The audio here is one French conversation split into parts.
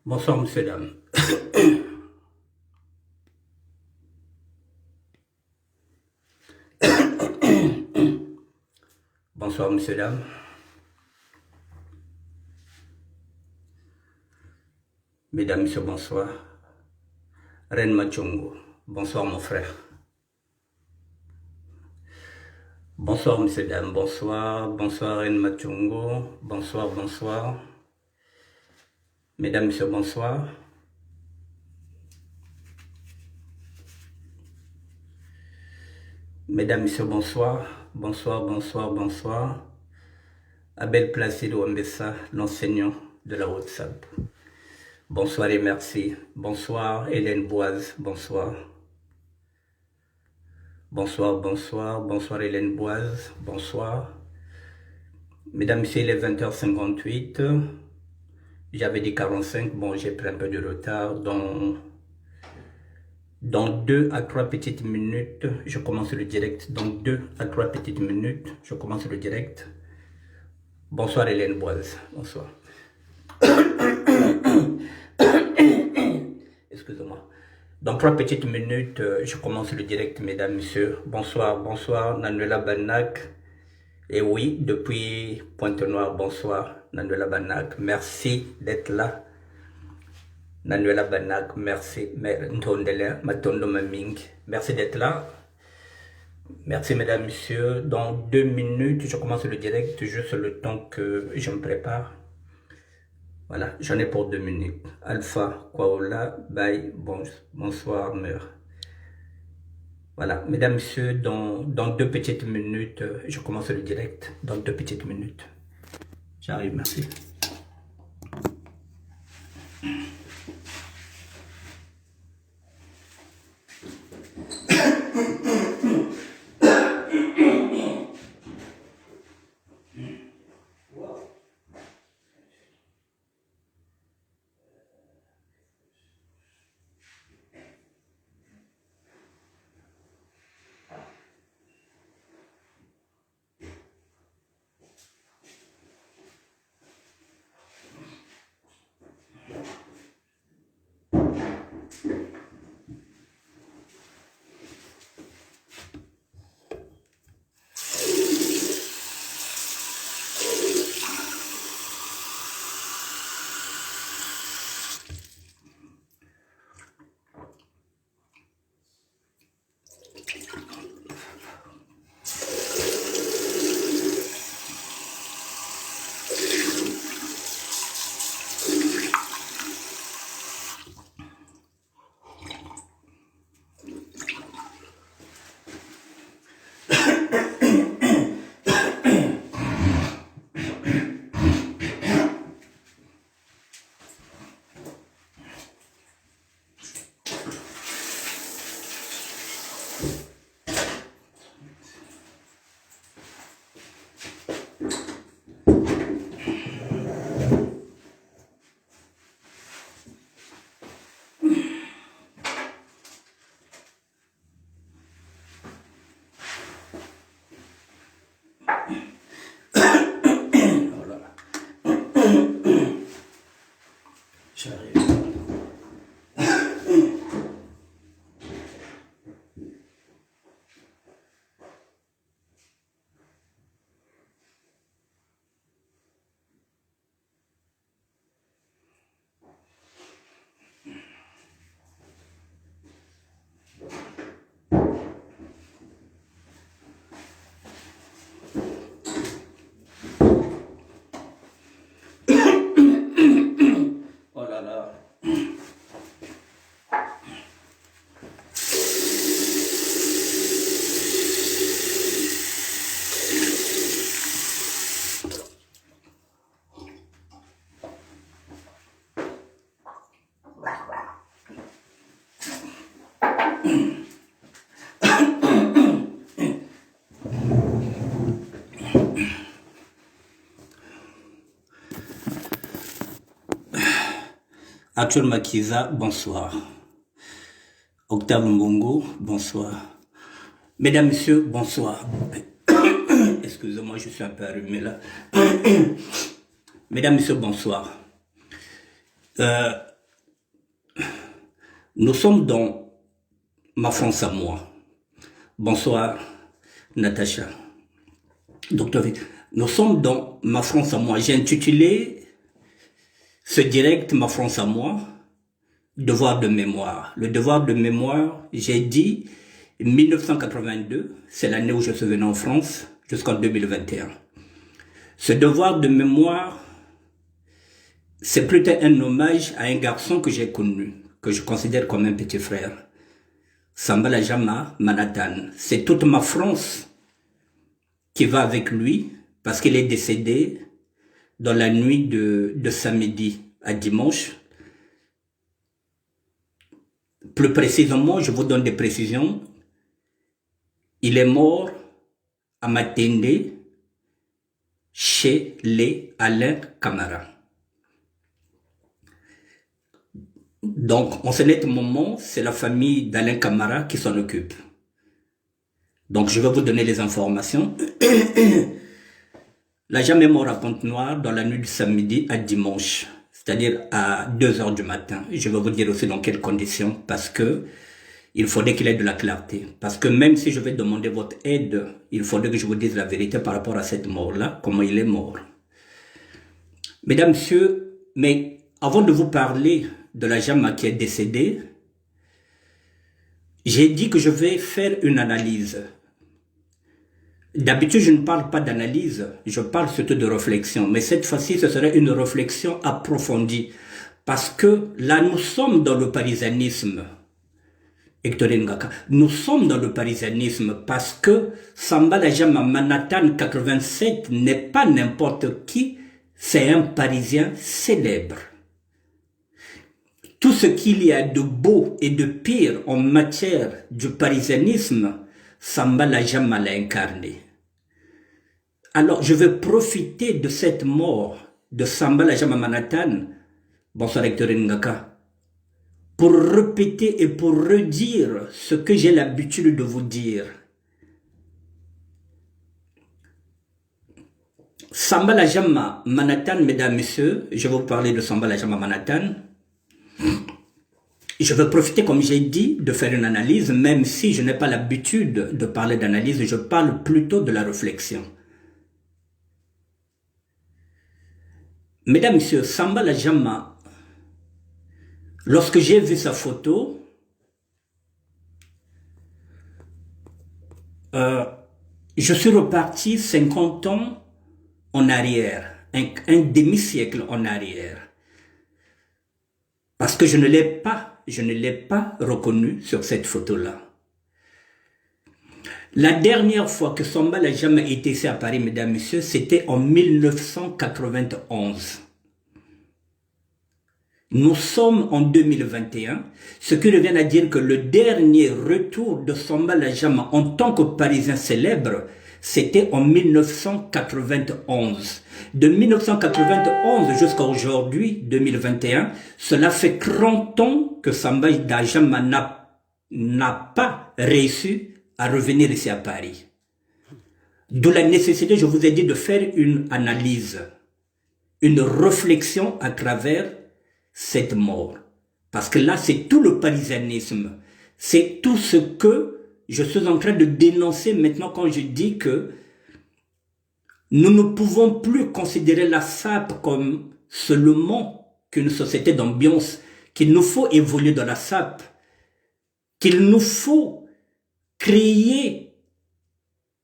Bonsoir, monsieur, dames. Bonsoir, monsieur, dames. Mesdames, messieurs, bonsoir. Reine Machongo, bonsoir, mon frère. Bonsoir, monsieur, dames, bonsoir. Bonsoir, Reine Machongo, bonsoir, bonsoir. Mesdames, messieurs, bonsoir. Mesdames, messieurs, bonsoir. Bonsoir, bonsoir, bonsoir. Abel Placido Mbessa, l'enseignant de la WhatsApp. Bonsoir et merci. Bonsoir, Hélène Boise, bonsoir. Bonsoir, bonsoir, bonsoir Hélène Boise, bonsoir. Mesdames, messieurs, il est 20h58. J'avais dit 45, bon, j'ai pris un peu de retard. Dans 2 à 3 petites minutes, je commence le direct. Dans 2 à 3 petites minutes, je commence le direct. Bonsoir Hélène Boise, bonsoir. Excusez-moi. Dans 3 petites minutes, je commence le direct, mesdames, messieurs. Bonsoir, bonsoir, Nanuela Banak. Et oui, depuis Pointe-Noire, bonsoir, Nanuela Banak. Merci d'être là. Nanuela Banak, merci. Merci d'être là. Merci, mesdames, messieurs. Dans 2 minutes, je commence le direct, juste le temps que je me prépare. Voilà, j'en ai pour 2 minutes. Alpha, Kwaola, bye, bonsoir, mère. Voilà, mesdames, messieurs, dans 2 petites minutes, je commence le direct. Dans 2 petites minutes. J'arrive, merci. J'arrive. Oh là là. Actuel Makiza, bonsoir. Octave Mbongo, bonsoir. Mesdames, Messieurs, bonsoir. Excusez-moi, je suis un peu allumé là. Mesdames, Messieurs, bonsoir. Nous sommes dans ma France à moi. Bonsoir, Natacha. Docteur Vic. Nous sommes dans ma France à moi. J'ai intitulé ce direct Ma France à moi, devoir de mémoire. Le devoir de mémoire, j'ai dit 1982, c'est l'année où je suis venu en France, jusqu'en 2021. Ce devoir de mémoire, c'est plutôt un hommage à un garçon que j'ai connu, que je considère comme un petit frère. Sambala Jama Manhattan. C'est toute ma France qui va avec lui, parce qu'il est décédé dans la nuit de samedi à dimanche. Plus précisément, je vous donne des précisions. Il est mort à Matende, chez les Alain Camara. Donc, en ce net moment, c'est la famille d'Alain Camara qui s'en occupe. Donc, je vais vous donner les informations. L'agent est mort à Pointe-Noire dans la nuit du samedi à dimanche, c'est-à-dire à 2 h du matin. Je vais vous dire aussi dans quelles conditions, parce que il faudrait qu'il ait de la clarté. Parce que même si je vais demander votre aide, il faudrait que je vous dise la vérité par rapport à cette mort-là, comment il est mort. Mesdames, Messieurs, mais avant de vous parler de la Jama qui est décédée, j'ai dit que je vais faire une analyse. D'habitude, je ne parle pas d'analyse, je parle surtout de réflexion. Mais cette fois-ci, ce serait une réflexion approfondie. Parce que là, nous sommes dans le parisianisme. Nous sommes dans le parisianisme parce que Sambala Jama Manhattan 87 n'est pas n'importe qui, c'est un Parisien célèbre. Tout ce qu'il y a de beau et de pire en matière du parisianisme, Sambala Jama l'a incarné. Alors, je vais profiter de cette mort de Sambala Jama Manhattan, bonsoir Hector Ngaka, pour répéter et pour redire ce que j'ai l'habitude de vous dire. Sambala Jama Manhattan, mesdames, messieurs, je vais vous parler de Sambala Jama Manhattan. Je vais profiter, comme j'ai dit, de faire une analyse, même si je n'ai pas l'habitude de parler d'analyse, je parle plutôt de la réflexion. Mesdames, messieurs, Sambala Jama, lorsque j'ai vu sa photo, je suis reparti 50 ans en arrière, un demi-siècle en arrière. Parce que je ne l'ai pas reconnu sur cette photo-là. La dernière fois que Sambala Jama été ici à Paris, mesdames, messieurs, c'était en 1991. Nous sommes en 2021, ce qui revient à dire que le dernier retour de Sambala Jama en tant que Parisien célèbre, c'était en 1991. De 1991 jusqu'à aujourd'hui, 2021, cela fait 30 ans que Sambala Jama n'a pas réussi à revenir ici à Paris. D'où la nécessité, je vous ai dit, de faire une analyse, une réflexion à travers cette mort. Parce que là, c'est tout le parisianisme. C'est tout ce que je suis en train de dénoncer maintenant quand je dis que nous ne pouvons plus considérer la SAP comme seulement qu'une société d'ambiance, qu'il nous faut évoluer dans la SAP, qu'il nous faut créer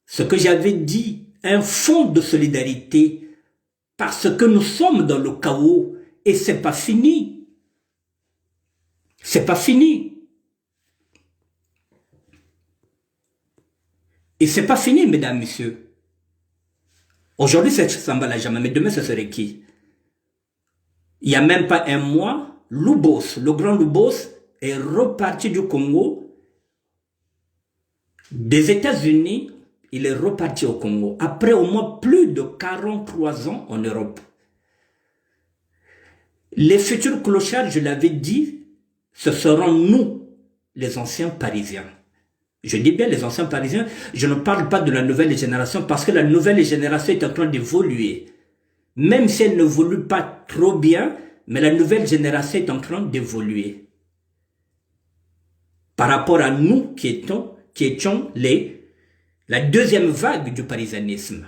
ce que j'avais dit, un fonds de solidarité, parce que nous sommes dans le chaos et c'est pas fini. C'est pas fini. Et c'est pas fini, mesdames, messieurs. Aujourd'hui, c'est Sambala Jama, mais demain, ce serait qui? Il n'y a même pas un mois, Lubos, le grand Lubos, est reparti du Congo, des États-Unis, il est reparti au Congo, après au moins plus de 43 ans en Europe. Les futurs clochards, je l'avais dit, ce seront nous, les anciens Parisiens. Je dis bien les anciens Parisiens, je ne parle pas de la nouvelle génération parce que la nouvelle génération est en train d'évoluer. Même si elle n'évolue pas trop bien, mais la nouvelle génération est en train d'évoluer. Par rapport à nous qui étions la deuxième vague du parisianisme.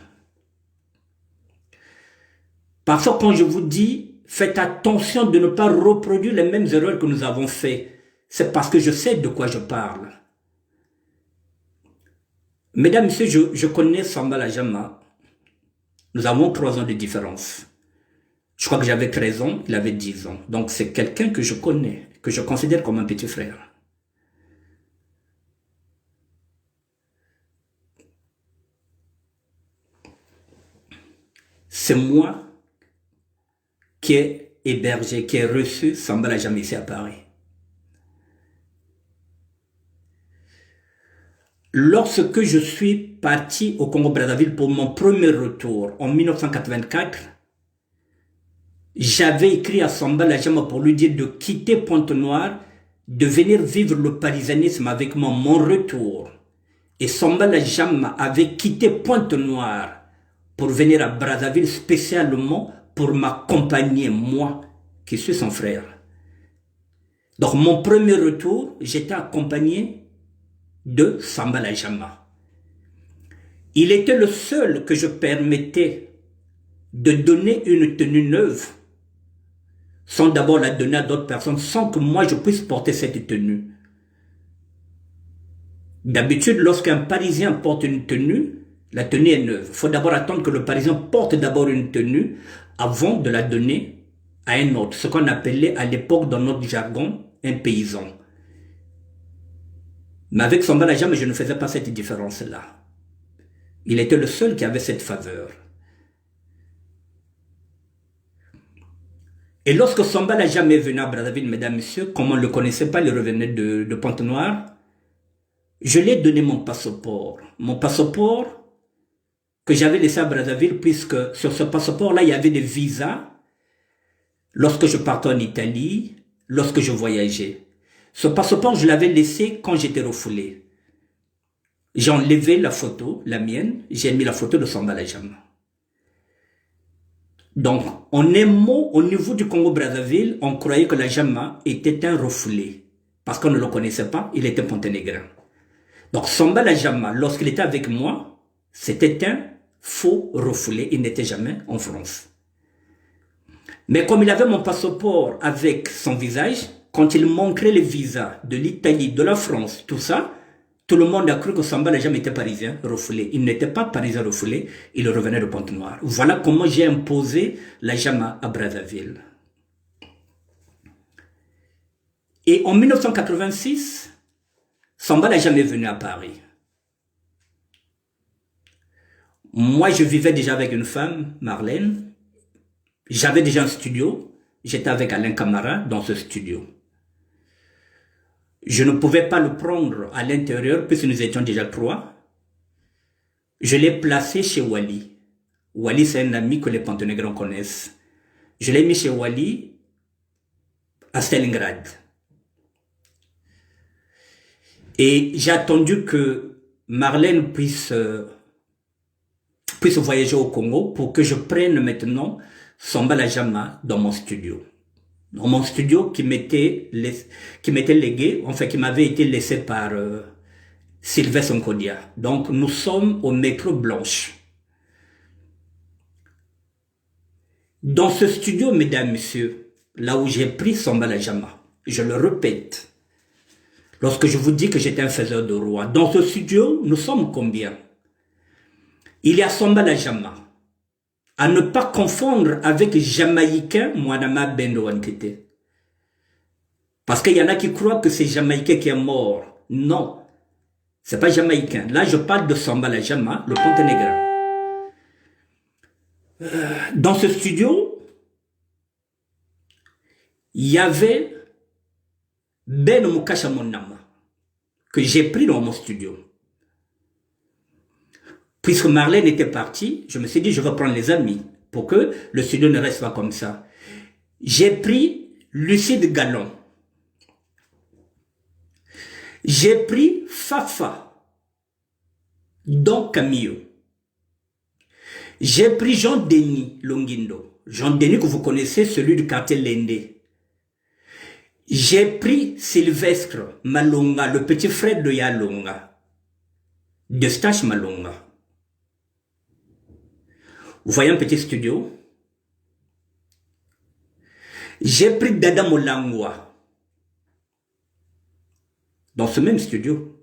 Parfois quand je vous dis, faites attention de ne pas reproduire les mêmes erreurs que nous avons faites, c'est parce que je sais de quoi je parle. Mesdames, messieurs, je connais Samba Jama. Nous avons 3 ans de différence. Je crois que j'avais 13 ans, il avait 10 ans. Donc c'est quelqu'un que je connais, que je considère comme un petit frère. C'est moi qui ai hébergé, qui ai reçu Samba Jama ici à Paris. Lorsque je suis parti au Congo-Brazzaville pour mon premier retour en 1984, j'avais écrit à Samba Jama pour lui dire de quitter Pointe-Noire, de venir vivre le parisianisme avec moi, mon retour. Et Samba Jama avait quitté Pointe-Noire pour venir à Brazzaville spécialement pour m'accompagner, moi, qui suis son frère. Donc mon premier retour, j'étais accompagné de Samba Jama. Il était le seul que je permettais de donner une tenue neuve sans d'abord la donner à d'autres personnes, sans que moi je puisse porter cette tenue. D'habitude, lorsqu'un Parisien porte une tenue, la tenue est neuve. Il faut d'abord attendre que le Parisien porte d'abord une tenue avant de la donner à un autre, ce qu'on appelait à l'époque dans notre jargon un paysan. Mais avec Samba Jama, je ne faisais pas cette différence-là. Il était le seul qui avait cette faveur. Et lorsque Samba Jama est venu à Brazzaville, mesdames, messieurs, comme on ne le connaissait pas, il revenait de Pointe-Noire, je lui ai donné mon passeport. Mon passeport que j'avais laissé à Brazzaville, puisque sur ce passeport-là, il y avait des visas lorsque je partais en Italie, lorsque je voyageais. Ce passeport, je l'avais laissé quand j'étais refoulé. J'ai enlevé la photo, la mienne, j'ai mis la photo de Samba Jama. Donc, en un mot, au niveau du Congo-Brazzaville, on croyait que la Jama était un refoulé. Parce qu'on ne le connaissait pas, il était ponténégrin. Donc, Samba Jama, lorsqu'il était avec moi, c'était un faux refoulé. Il n'était jamais en France. Mais comme il avait mon passeport avec son visage, quand il montrait les visas de l'Italie, de la France, tout ça, tout le monde a cru que Samba Jama était parisien refoulé. Il n'était pas parisien refoulé, il revenait de Pointe-Noire. Voilà comment j'ai imposé la Jama à Brazzaville. Et en 1986, Samba Jama est venu à Paris. Moi, je vivais déjà avec une femme, Marlène. J'avais déjà un studio. J'étais avec Alain Camara dans ce studio. Je ne pouvais pas le prendre à l'intérieur puisque nous étions déjà 3. Je l'ai placé chez Wally. Wally, c'est un ami que les Ponténégrins connaissent. Je l'ai mis chez Wally à Stalingrad. Et j'ai attendu que Marlène puisse voyager au Congo pour que je prenne maintenant Samba Jama dans mon studio. Dans mon studio qui m'était légué, enfin qui m'avait été laissé par Sylvestre Nkodia. Donc nous sommes au Métro Blanche. Dans ce studio, mesdames, messieurs, là où j'ai pris Samba Jama, je le répète, lorsque je vous dis que j'étais un faiseur de roi, dans ce studio, nous sommes combien? Il y a Samba Jama, à ne pas confondre avec Jamaïcain, Mwanama Bendo Wankete. Parce qu'il y en a qui croient que c'est Jamaïcain qui est mort. Non, c'est pas Jamaïcain. Là, je parle de Samba Jama, le Ponténégrin. Dans ce studio, il y avait Ben Mukasha Monama, que j'ai pris dans mon studio. Puisque Marlène était partie, je me suis dit, je vais prendre les amis pour que le studio ne reste pas comme ça. J'ai pris Lucide Gallon. J'ai pris Fafa, Don Camillo. J'ai pris Jean-Denis Longindo. Jean-Denis que vous connaissez, celui du quartier Lende. J'ai pris Sylvestre Malonga, le petit frère de Yalonga, de Stache Malonga. Vous voyez un petit studio. J'ai pris Dada Molangwa dans ce même studio.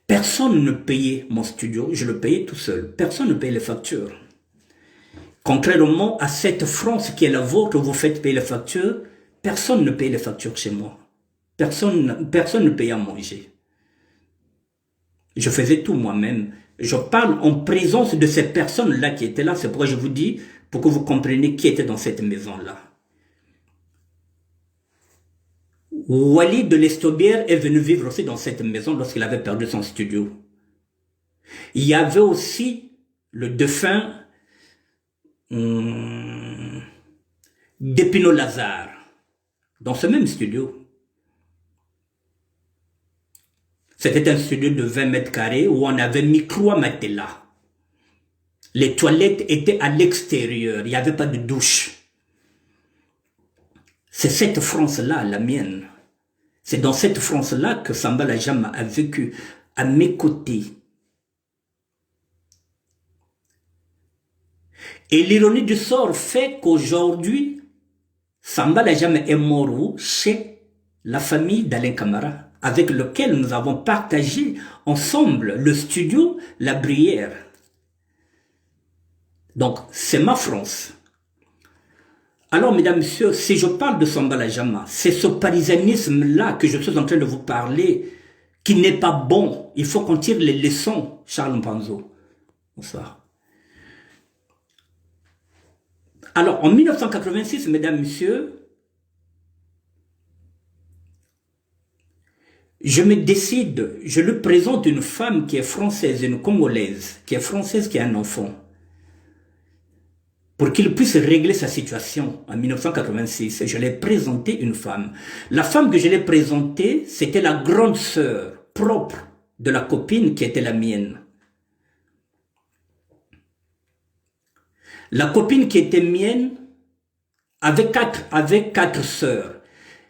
Personne ne payait mon studio, je le payais tout seul. Personne ne payait les factures. Contrairement à cette France qui est la vôtre, où vous faites payer les factures, personne ne paye les factures chez moi. Personne ne paye à manger. Je faisais tout moi-même. Je parle en présence de ces personnes-là qui étaient là. C'est pourquoi je vous dis, pour que vous compreniez qui était dans cette maison-là. Wally de l'Estobière est venu vivre aussi dans cette maison lorsqu'il avait perdu son studio. Il y avait aussi le défunt Dépino Lazare dans ce même studio. C'était un studio de 20 mètres carrés où on avait mis 3 matelas. Les toilettes étaient à l'extérieur, il n'y avait pas de douche. C'est cette France-là, la mienne. C'est dans cette France-là que Samba Lajama a vécu à mes côtés. Et l'ironie du sort fait qu'aujourd'hui, Samba Lajama est mort chez la famille d'Alain Camara, avec lequel nous avons partagé ensemble le studio La Bruyère. Donc, c'est ma France. Alors, mesdames, messieurs, si je parle de Samba Lajama, c'est ce parisianisme-là que je suis en train de vous parler, qui n'est pas bon. Il faut qu'on tire les leçons, Charles Mpanzo. Bonsoir. Alors, en 1986, mesdames, messieurs, je me décide, je lui présente une femme qui est française, une Congolaise, qui est française, qui a un enfant, pour qu'il puisse régler sa situation en 1986. Je l'ai présenté une femme. La femme que je l'ai présentée, c'était la grande sœur propre de la copine qui était la mienne. La copine qui était mienne avait quatre sœurs.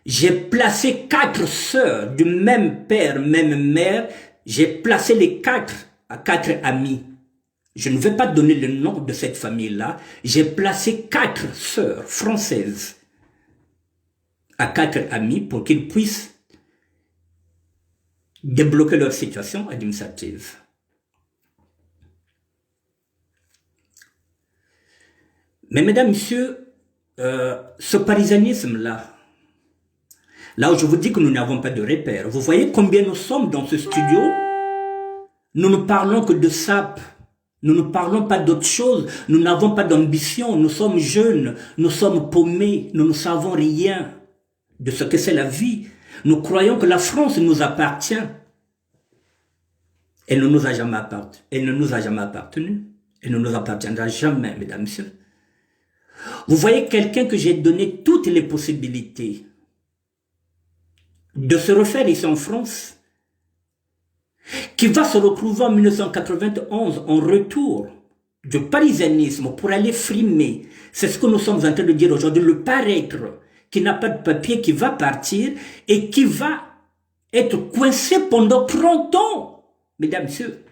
J'ai placé 4 sœurs du même père, même mère. J'ai placé les 4 à 4 amis. Je ne vais pas donner le nom de cette famille-là. J'ai placé 4 sœurs françaises à 4 amis pour qu'ils puissent débloquer leur situation administrative. Mais mesdames, messieurs, ce parisianisme-là, là où je vous dis que nous n'avons pas de repères, vous voyez combien nous sommes dans ce studio? Nous ne parlons que de sap. Nous ne parlons pas d'autre chose. Nous n'avons pas d'ambition. Nous sommes jeunes. Nous sommes paumés. Nous ne savons rien de ce que c'est la vie. Nous croyons que la France nous appartient. Elle ne nous a jamais appartenu. Elle ne nous a jamais appartenu. Elle ne nous appartiendra jamais, mesdames, messieurs. Vous voyez quelqu'un que j'ai donné toutes les possibilités de se refaire ici en France, qui va se retrouver en 1991 en retour du parisianisme pour aller frimer. C'est ce que nous sommes en train de dire aujourd'hui, le paraître, qui n'a pas de papier, qui va partir et qui va être coincé pendant 30 ans, mesdames, messieurs.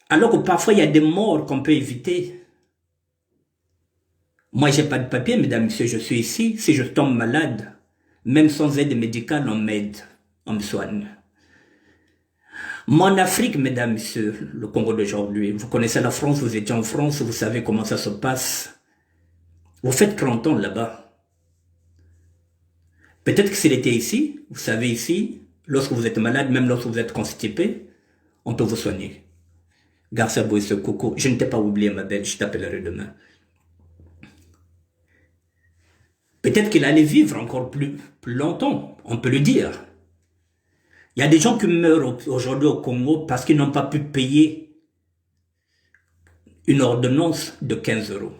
Alors que parfois il y a des morts qu'on peut éviter. Moi, j'ai pas de papier, mesdames, messieurs, je suis ici. Si je tombe malade, même sans aide médicale, on m'aide, on me soigne. Mon Afrique, mesdames, messieurs, le Congo d'aujourd'hui, vous connaissez la France, vous étiez en France, vous savez comment ça se passe. Vous faites 30 ans là-bas. Peut-être que s'il était ici, vous savez ici, lorsque vous êtes malade, même lorsque vous êtes constipé, on peut vous soigner. Garcia Boisse Coco, je ne t'ai pas oublié ma belle, je t'appellerai demain. Peut-être qu'il allait vivre encore plus longtemps, on peut le dire. Il y a des gens qui meurent aujourd'hui au Congo parce qu'ils n'ont pas pu payer une ordonnance de 15 €.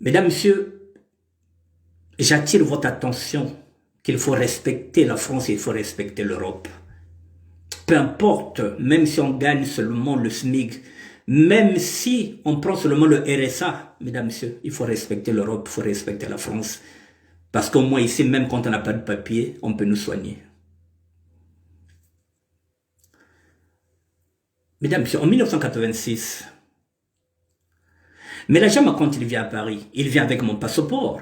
Mesdames, Messieurs, j'attire votre attention qu'il faut respecter la France et il faut respecter l'Europe. Peu importe, même si on gagne seulement le SMIC, même si on prend seulement le RSA, mesdames, messieurs, il faut respecter l'Europe, il faut respecter la France. Parce qu'au moins ici, même quand on n'a pas de papier, on peut nous soigner. Mesdames, messieurs, en 1986, mais la Jama, quand il vient à Paris, il vient avec mon passeport.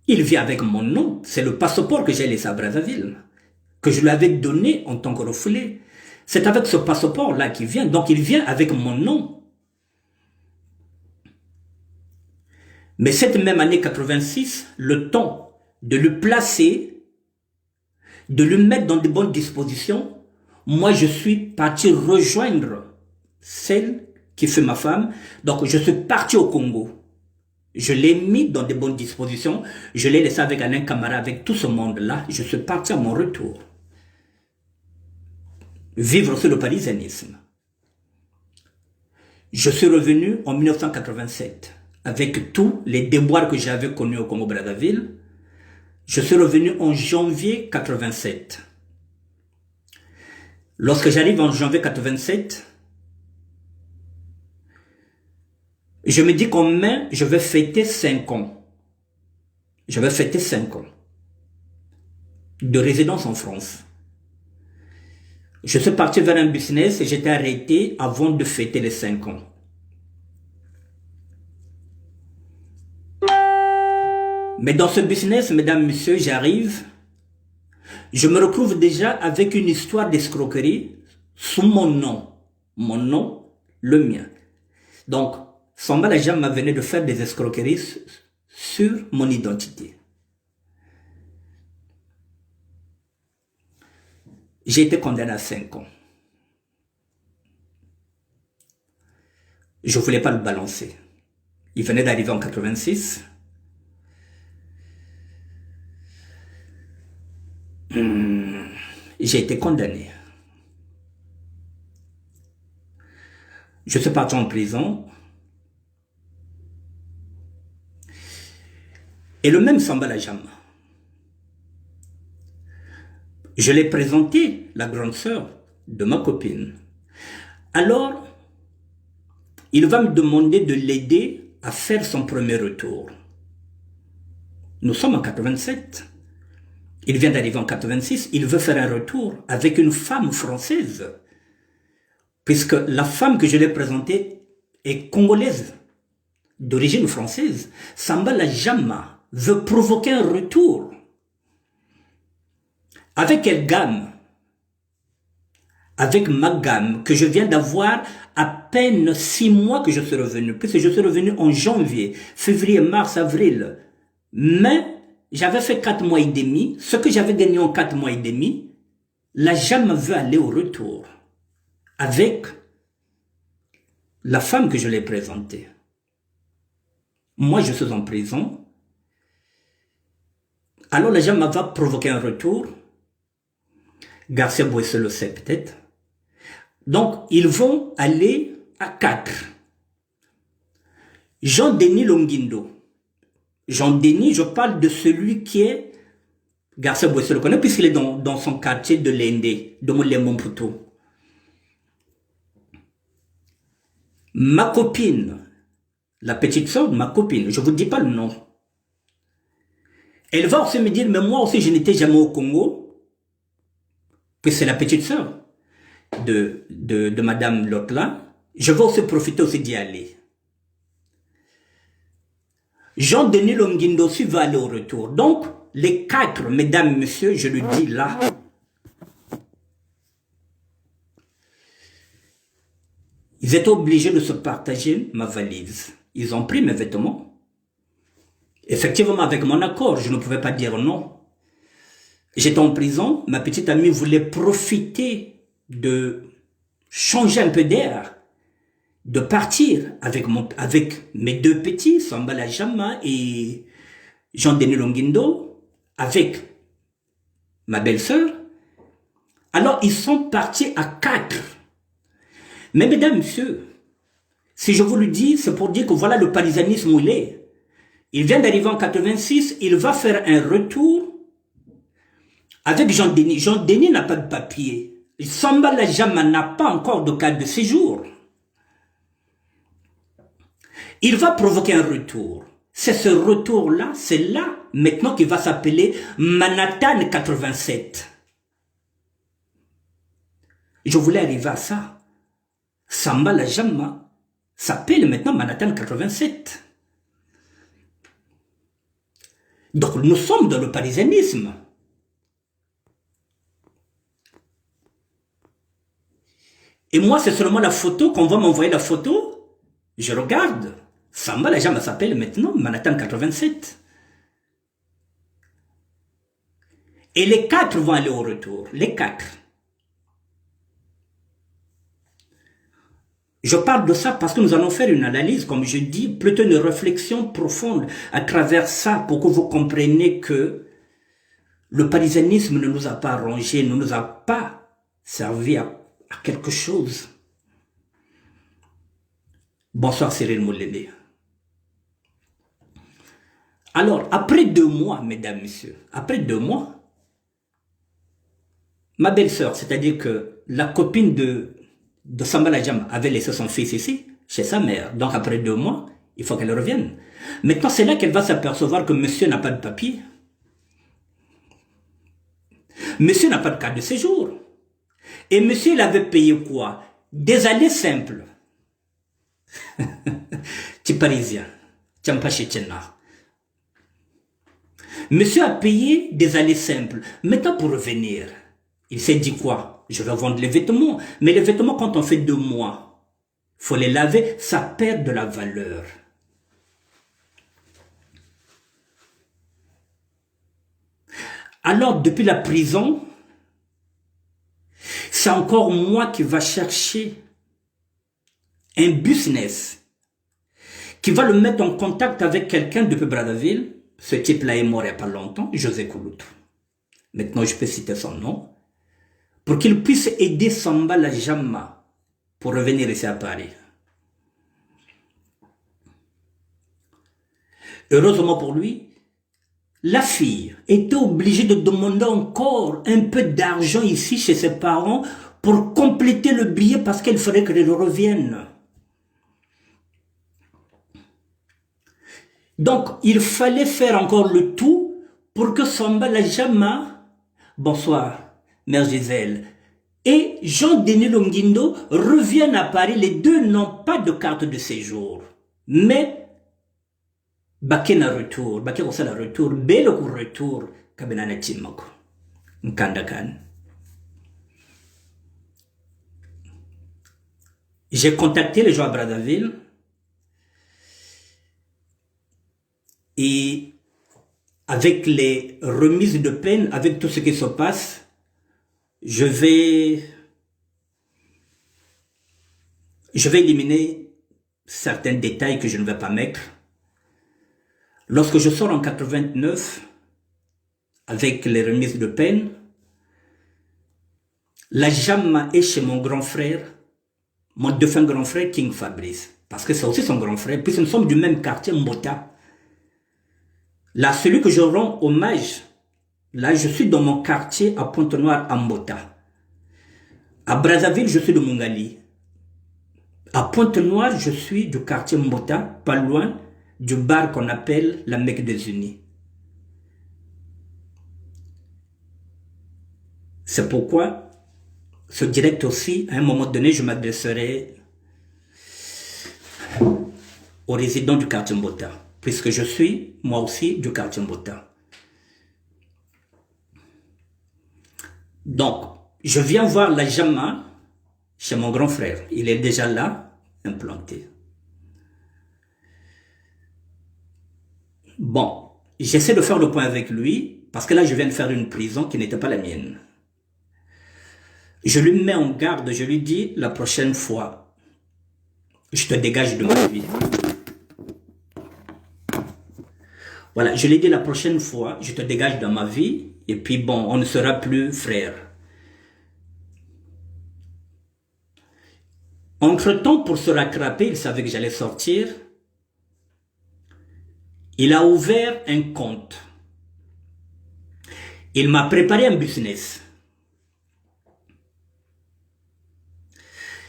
Il vient avec mon nom. C'est le passeport que j'ai laissé à Brazzaville, que je lui avais donné en tant que refoulé. C'est avec ce passeport-là qu'il vient. Donc il vient avec mon nom. Mais cette même année 86, le temps de le placer, de le mettre dans de bonnes dispositions, moi je suis parti rejoindre celle qui fait ma femme. Donc je suis parti au Congo. Je l'ai mis dans de bonnes dispositions. Je l'ai laissé avec Alain Camara, avec tout ce monde-là. Je suis parti à mon retour. Vivre sur le parisianisme. Je suis revenu en 1987 avec tous les déboires que j'avais connus au Congo-Brazzaville. Je suis revenu en janvier 87. Lorsque j'arrive en janvier 87, je me dis qu'en mai, je vais fêter 5 ans. Je vais fêter 5 ans de résidence en France. Je suis parti vers un business et j'étais arrêté avant de fêter les 5 ans. Mais dans ce business, mesdames, messieurs, j'arrive. Je me retrouve déjà avec une histoire d'escroquerie sous mon nom. Mon nom, le mien. Donc, Samba la Jama venait de faire des escroqueries sur mon identité. J'ai été condamné à 5 ans. Je ne voulais pas le balancer. Il venait d'arriver en 86. J'ai été condamné. Je suis parti en prison. Et le même Samba la Jama, je l'ai présenté, la grande sœur de ma copine. Alors, il va me demander de l'aider à faire son premier retour. Nous sommes en 87. Il vient d'arriver en 86. Il veut faire un retour avec une femme française. Puisque la femme que je l'ai présentée est congolaise, d'origine française. Samba la Jama veut provoquer un retour. Avec quelle gamme? Avec ma gamme que je viens d'avoir à peine 6 mois que je suis revenu. Puisque je suis revenu en janvier, février, mars, avril. Mais j'avais fait 4 mois et demi. Ce que j'avais gagné en 4 mois et demi, la Jama veut aller au retour. Avec la femme que je l'ai présentée. Moi, je suis en prison. Alors la Jama va provoquer un retour. Garcia Boisse le sait peut-être. Donc, ils vont aller à 4. Jean-Denis Longindo. Jean-Denis, je parle de celui qui est... Garcia Boisse le connaît puisqu'il est dans son quartier de l'Inde, de Moulé-Montputo. Ma copine, la petite sœur de ma copine, je ne vous dis pas le nom. Elle va aussi me dire, mais moi aussi je n'étais jamais au Congo, que c'est la petite sœur de Madame Lotla. Je vais aussi profiter aussi d'y aller. Jean-Denis Longindo aussi va aller au retour. Donc, les 4, mesdames, messieurs, je le dis là. Ils étaient obligés de se partager ma valise. Ils ont pris mes vêtements. Effectivement, avec mon accord, je ne pouvais pas dire non. J'étais en prison. Ma petite amie voulait profiter de changer un peu d'air, de partir avec mes 2 petits, Samba la Jama et Jean-Denis Longindo, avec ma belle-sœur. Alors, ils sont partis à 4. Mais mesdames, messieurs, Si je vous le dis, c'est pour dire que voilà le parisanisme où il est. Il vient d'arriver en 86, il va faire un retour avec Jean Denis. Jean Denis n'a pas de papier. Samba Lajama n'a pas encore de carte de séjour. Il va provoquer un retour. C'est ce retour-là, c'est là, maintenant qu'il va s'appeler Manhattan 87. Je voulais arriver à ça. Samba Lajama s'appelle maintenant Manhattan 87. Donc nous sommes dans le parisianisme. Et moi, c'est seulement la photo, qu'on va m'envoyer la photo, je regarde. Samba Lajama s'appelle maintenant Manhattan 87. Et les 4 vont aller au retour. Les 4. Je parle de ça parce que nous allons faire une analyse, comme je dis, plutôt une réflexion profonde à travers ça pour que vous compreniez que le parisianisme ne nous a pas arrangé, ne nous a pas servi à quelque chose. Bonsoir Cyril Moulébé. Alors, après 2 mois, mesdames, messieurs, après 2 mois, ma belle-sœur, c'est-à-dire que la copine de Samba Lajama avait laissé son fils ici, chez sa mère. Donc après 2 mois, il faut qu'elle revienne. Maintenant, c'est là qu'elle va s'apercevoir que monsieur n'a pas de papier. Monsieur n'a pas de carte de séjour. Et monsieur, il avait payé quoi? Des allées simples. Tu es parisien. Tu n'es pas chez Tchéna. Monsieur a payé des allées simples. Maintenant, pour revenir, il s'est dit quoi? Je vais vendre les vêtements. Mais les vêtements, quand on fait 2 mois, il faut les laver, ça perd de la valeur. Alors, depuis la prison, c'est encore moi qui va chercher un business qui va le mettre en contact avec quelqu'un depuis Brazzaville. Ce type-là est mort il n'y a pas longtemps, José Kouloutou. Maintenant, je peux citer son nom. Pour qu'il puisse aider Samba Lajama pour revenir ici à Paris. Heureusement pour lui, la fille était obligée de demander encore un peu d'argent ici chez ses parents pour compléter le billet parce qu'il faudrait qu'elle revienne. Donc, il fallait faire encore le tout pour que Samba Lajama, bonsoir, Mère Gisèle, et Jean-Denis Longuindo reviennent à Paris. Les 2 n'ont pas de carte de séjour. Mais, Baké na retour, Baké aussi na retour, Belo ko retour, Kabena Timako, Nkandakan. J'ai contacté les gens à Brazzaville et avec les remises de peine, avec tout ce qui se passe, je vais éliminer certains détails que je ne vais pas mettre. Lorsque je sors en 89, avec les remises de peine, la Jama est chez mon grand frère, mon défunt grand frère King Fabrice, parce que c'est aussi son grand frère, puisque nous sommes du même quartier, Mbota. Là, celui que je rends hommage, là, je suis dans mon quartier à Pointe-Noire, à Mbota. À Brazzaville, je suis de Mongali. À Pointe-Noire, je suis du quartier Mbota, pas loin du bar qu'on appelle la Mecque des Unis. C'est pourquoi, ce direct aussi, à un moment donné, je m'adresserai aux résidents du quartier Mbota, puisque je suis, moi aussi, du quartier Mbota. Donc, je viens voir la Jama chez mon grand frère. Il est déjà là, implanté. Bon, j'essaie de faire le point avec lui, parce que là, je viens de faire une prison qui n'était pas la mienne. Je lui mets en garde, je lui dis, la prochaine fois, je te dégage de ma vie. Voilà, je lui ai dit la prochaine fois, je te dégage de ma vie, et puis bon, on ne sera plus frères. Entre-temps, pour se rattraper, il savait que j'allais sortir. Il a ouvert un compte. Il m'a préparé un business.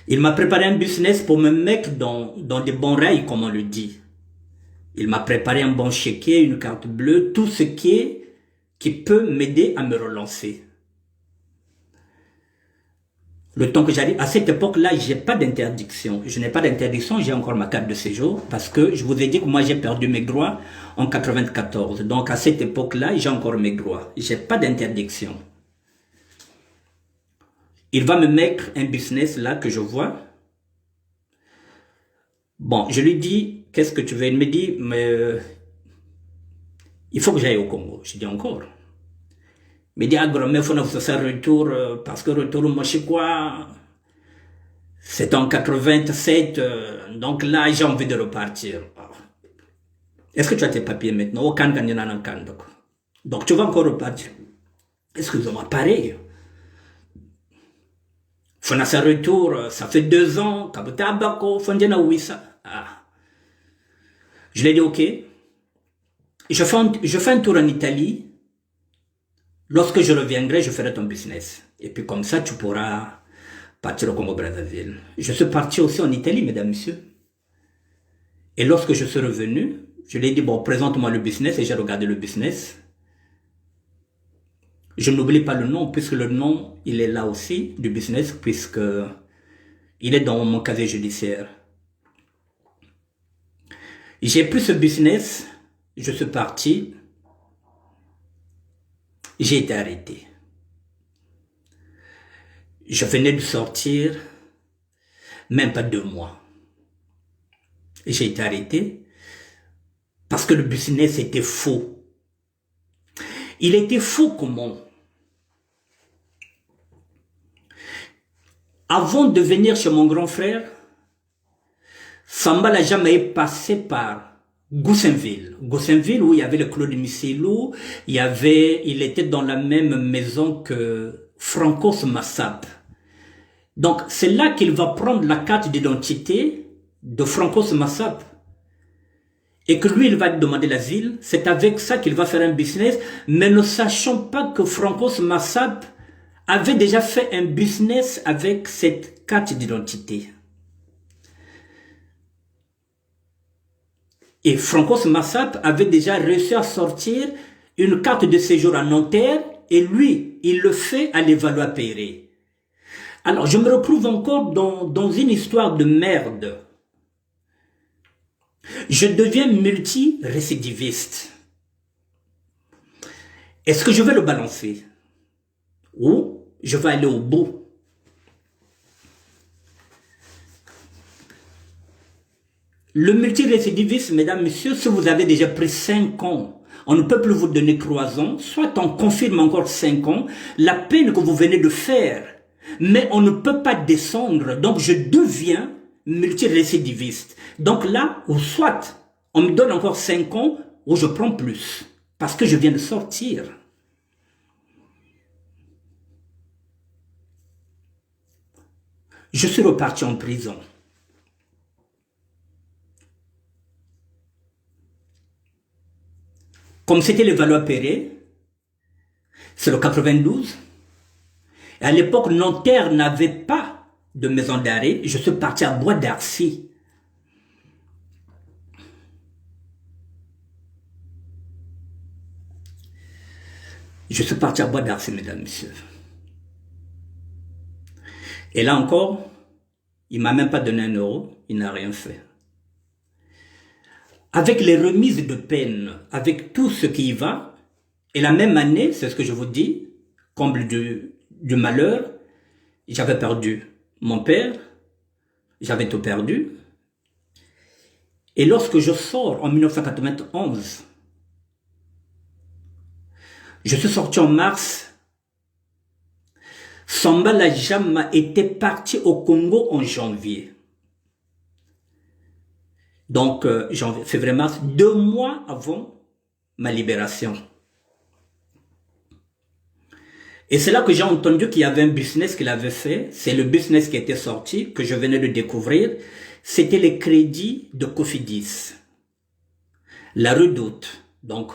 Il m'a préparé un business pour me mettre dans des bons rails, comme on le dit. Il m'a préparé un bon chéquier, une carte bleue, tout ce qui peut m'aider à me relancer. Le temps que j'arrive, à cette époque-là, j'ai pas d'interdiction. Je n'ai pas d'interdiction, j'ai encore ma carte de séjour parce que je vous ai dit que moi j'ai perdu mes droits en 94. Donc à cette époque-là, j'ai encore mes droits. J'ai pas d'interdiction. Il va me mettre un business là que je vois. Bon, je lui dis, qu'est-ce que tu veux? Il me dit, mais il faut que j'aille au Congo. Je dis encore. Il me dit, ah, grand-mère, il faut que ça retour, parce que retour, moi, je sais quoi. C'est en 87, donc là, j'ai envie de repartir. Est-ce que tu as tes papiers maintenant? Aucun candidat. Donc, tu vas encore repartir. Excusez-moi, pareil. Fona sa retour, ça fait 2 ans, Kabuta Bako, Fondjena Ouissa. Ah. Je lui ai dit, ok. Je fais un tour en Italie. Lorsque je reviendrai, je ferai ton business. Et puis comme ça, tu pourras partir au Congo-Brazzaville. Je suis parti aussi en Italie, mesdames, messieurs. Et lorsque je suis revenu, je lui ai dit, bon, présente-moi le business, et j'ai regardé le business. Je n'oublie pas le nom, puisque le nom, il est là aussi, du business, puisque il est dans mon casier judiciaire. J'ai pris ce business, je suis parti, j'ai été arrêté. Je venais de sortir, même pas 2 mois. J'ai été arrêté parce que le business était faux. Il était faux comment? Avant de venir chez mon grand frère, Samba n'a jamais passé par Goussainville. Goussainville où il y avait le Claude Missilou, il était dans la même maison que Francos Massab. Donc c'est là qu'il va prendre la carte d'identité de Francos Massab. Et que lui, il va demander l'asile. C'est avec ça qu'il va faire un business, mais ne sachant pas que Francos Massab avait déjà fait un business avec cette carte d'identité. Et Francos Massab avait déjà réussi à sortir une carte de séjour à Nanterre, et lui, il le fait à Levallois-Perret. Alors, je me retrouve encore dans une histoire de merde. Je deviens multi-récidiviste. Est-ce que je vais le balancer? Ou je vais aller au bout? Le multirécidiviste, mesdames, messieurs, si vous avez déjà pris 5 ans, on ne peut plus vous donner 3 ans, soit on confirme encore 5 ans, la peine que vous venez de faire, mais on ne peut pas descendre, donc je deviens multirécidiviste. Donc là, ou soit on me donne encore 5 ans, ou je prends plus, parce que je viens de sortir. Je suis reparti en prison. Comme c'était le Levallois-Perret, c'est le 92. Et à l'époque, Nanterre n'avait pas de maison d'arrêt. Je suis parti à Bois d'Arcy. Je suis parti à Bois d'Arcy, mesdames, messieurs. Et là encore, il ne m'a même pas donné 1 euro. Il n'a rien fait. Avec les remises de peine, avec tout ce qui y va, et la même année, c'est ce que je vous dis, comble du malheur, j'avais perdu mon père, j'avais tout perdu. Et lorsque je sors en 1991, je suis sorti en mars, Samba Lajama était parti au Congo en janvier. Donc, janvier, février, mars, 2 mois avant ma libération. Et c'est là que j'ai entendu qu'il y avait un business qu'il avait fait. C'est le business qui était sorti, que je venais de découvrir. C'était les crédits de Cofidis. La Redoute. Donc,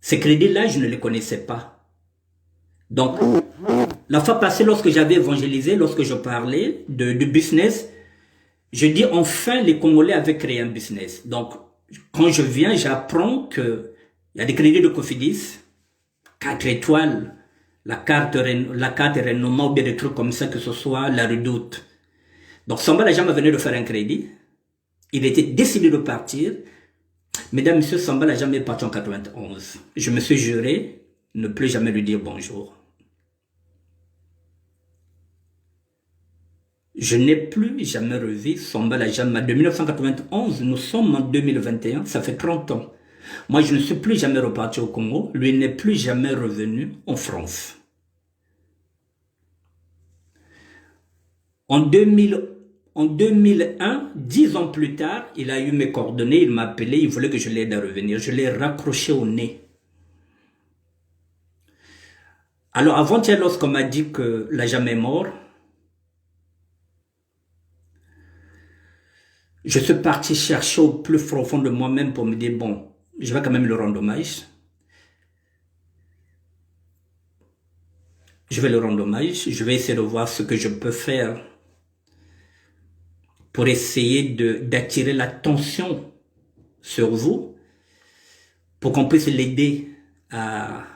ces crédits-là, je ne les connaissais pas. Donc, la fois passée, lorsque j'avais évangélisé, lorsque je parlais du business, je dis enfin les Congolais avaient créé un business. Donc, quand je viens, j'apprends que il y a des crédits de Cofidis, 4 étoiles, la carte renommée ou bien des trucs comme ça, que ce soit la Redoute. Donc, Samba Lajama venait de faire un crédit. Il était décidé de partir. Mesdames, Messieurs, Samba Lajama est parti en 91. Je me suis juré ne plus jamais lui dire bonjour. Je n'ai plus jamais revu Samba Lajama. De 1991, nous sommes en 2021, ça fait 30 ans. Moi, je ne suis plus jamais reparti au Congo. Lui n'est plus jamais revenu en France. En 2001, 10 ans plus tard, il a eu mes coordonnées, il m'a appelé, il voulait que je l'aide à revenir. Je l'ai raccroché au nez. Alors, avant-hier, lorsqu'on m'a dit que Lajama est mort, je suis parti chercher au plus profond de moi-même pour me dire, bon, je vais quand même le rendre hommage. Je vais le rendre hommage. Je vais essayer de voir ce que je peux faire pour essayer d'attirer l'attention sur vous, pour qu'on puisse l'aider à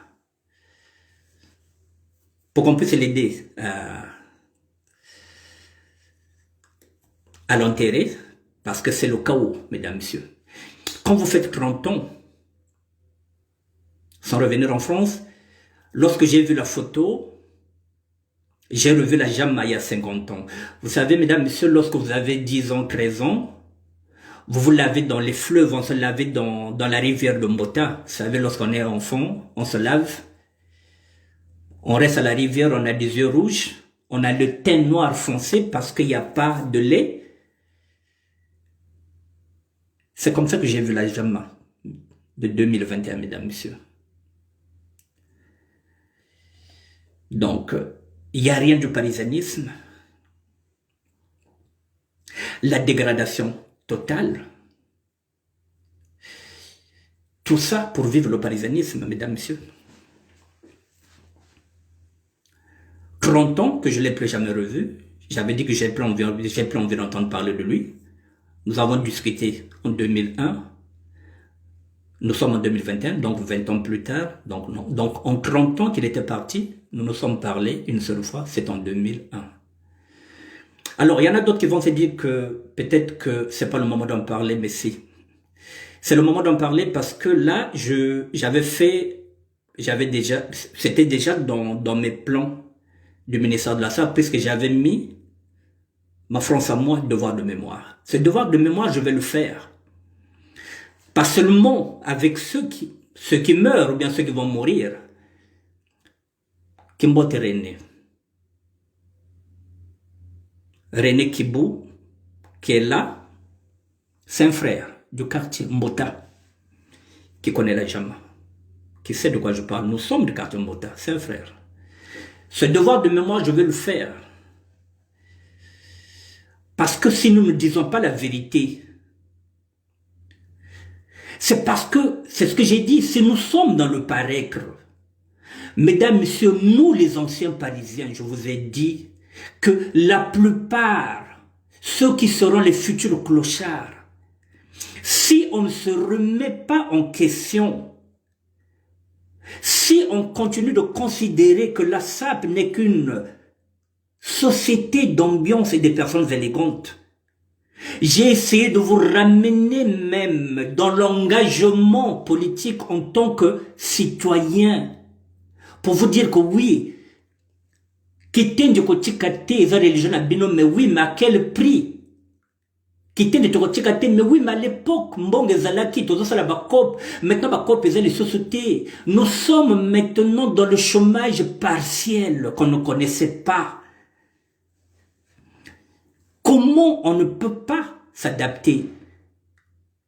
l'enterrer, parce que c'est le chaos, mesdames, messieurs. Quand vous faites 30 ans, sans revenir en France, lorsque j'ai vu la photo, j'ai revu la Jama il y a 50 ans. Vous savez, mesdames, messieurs, lorsque vous avez 10 ans, 13 ans, vous vous lavez dans les fleuves, on se lavait dans la rivière de Mbota. Vous savez, lorsqu'on est enfant, on se lave. On reste à la rivière, on a des yeux rouges, on a le teint noir foncé parce qu'il n'y a pas de lait. C'est comme ça que j'ai vu la Jama de 2021, mesdames, messieurs. Donc, il n'y a rien du parisianisme. La dégradation totale. Tout ça pour vivre le parisianisme, mesdames, messieurs. 30 ans que je ne l'ai plus jamais revu. J'avais dit que j'ai plus envie d'entendre parler de lui. Nous avons discuté en 2001. Nous sommes en 2021, donc 20 ans plus tard. Donc en 30 ans qu'il était parti, nous nous sommes parlé une seule fois, c'est en 2001. Alors, il y en a d'autres qui vont se dire que peut-être que c'est pas le moment d'en parler, mais si. C'est le moment d'en parler parce que là, c'était déjà dans mes plans du ministère de la Santé, puisque j'avais mis ma France à moi, devoir de mémoire. Ce devoir de mémoire, je vais le faire. Pas seulement avec ceux qui meurent ou bien ceux qui vont mourir. Kimbote René Kibou, qui est là, c'est un frère du quartier Mbota, qui connaît la Jama, qui sait de quoi je parle. Nous sommes du quartier Mbota, c'est un frère. Ce devoir de mémoire, je vais le faire. Parce que si nous ne disons pas la vérité, c'est parce que, c'est ce que j'ai dit, si nous sommes dans le paraître, mesdames, messieurs, nous les anciens parisiens, je vous ai dit que la plupart, ceux qui seront les futurs clochards, si on ne se remet pas en question, si on continue de considérer que la SAP n'est qu'une société d'ambiance et de personnes élégantes, j'ai essayé de vous ramener même dans l'engagement politique en tant que citoyen, pour vous dire que oui, quitter de côté la religion, mais oui, mais à quel prix? Quitter de côté, mais oui, mais à l'époque, Mbonge Zalaki, tout ça, la Bakop, maintenant Bakop les sociétés. Nous sommes maintenant dans le chômage partiel qu'on ne connaissait pas. Comment on ne peut pas s'adapter?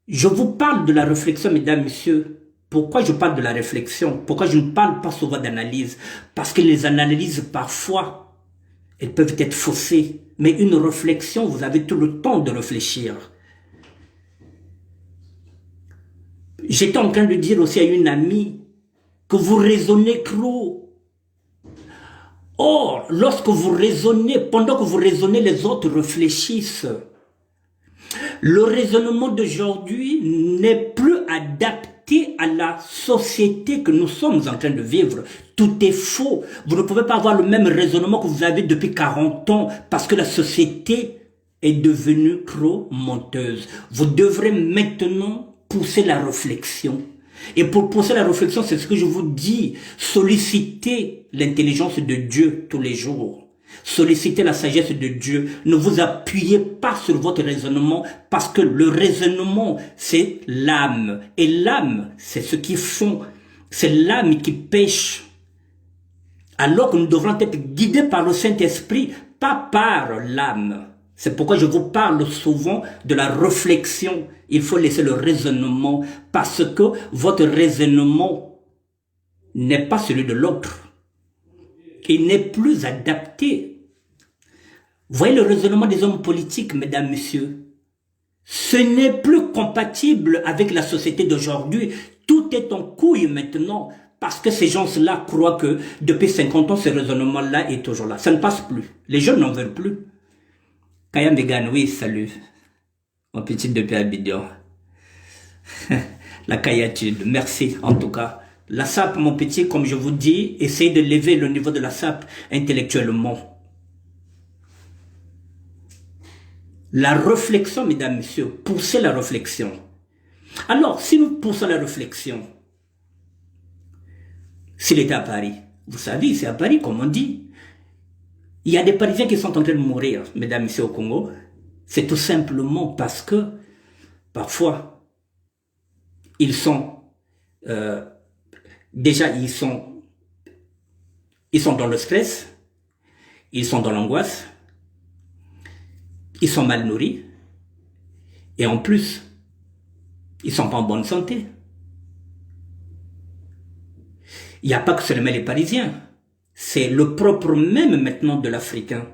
Je vous parle de la réflexion, mesdames, messieurs, Pourquoi je parle de la réflexion? Pourquoi je ne parle pas souvent d'analyse? Parce que les analyses, parfois, elles peuvent être faussées. Mais une réflexion, vous avez tout le temps de réfléchir. J'étais en train de dire aussi à une amie que vous raisonnez trop. Or, lorsque vous raisonnez, pendant que vous raisonnez, les autres réfléchissent. Le raisonnement d'aujourd'hui n'est plus adapté à la société que nous sommes en train de vivre. Tout est faux. Vous ne pouvez pas avoir le même raisonnement que vous avez depuis 40 ans parce que la société est devenue trop menteuse. Vous devrez maintenant pousser la réflexion. Et pour pousser la réflexion, c'est ce que je vous dis, sollicitez l'intelligence de Dieu tous les jours. Sollicitez la sagesse de Dieu. Ne vous appuyez pas sur votre raisonnement parce que le raisonnement, c'est l'âme. Et l'âme, c'est ce qui font. C'est l'âme qui pêche. Alors que nous devrons être guidés par le Saint-Esprit, pas par l'âme. C'est pourquoi je vous parle souvent de la réflexion. Il faut laisser le raisonnement parce que votre raisonnement n'est pas celui de l'autre. Il n'est plus adapté. Vous voyez le raisonnement des hommes politiques, mesdames, messieurs. Ce n'est plus compatible avec la société d'aujourd'hui. Tout est en couille maintenant parce que ces gens-là croient que depuis 50 ans, ce raisonnement-là est toujours là. Ça ne passe plus. Les jeunes n'en veulent plus. Kaya Megan, oui, salut. Mon petit depuis Abidjan. La Kayatude, merci en tout cas. La SAP, mon petit, comme je vous dis, essayez de lever le niveau de la SAP intellectuellement. La réflexion, mesdames, messieurs, poussez la réflexion. Alors, si nous poussons la réflexion, s'il était à Paris, vous savez, c'est à Paris, comme on dit. Il y a des Parisiens qui sont en train de mourir, mesdames, messieurs, au Congo. C'est tout simplement parce que, parfois, ils sont... déjà, ils sont dans le stress, ils sont dans l'angoisse, ils sont mal nourris, et en plus, ils sont pas en bonne santé. Il n'y a pas que seulement les Parisiens, c'est le propre même maintenant de l'Africain.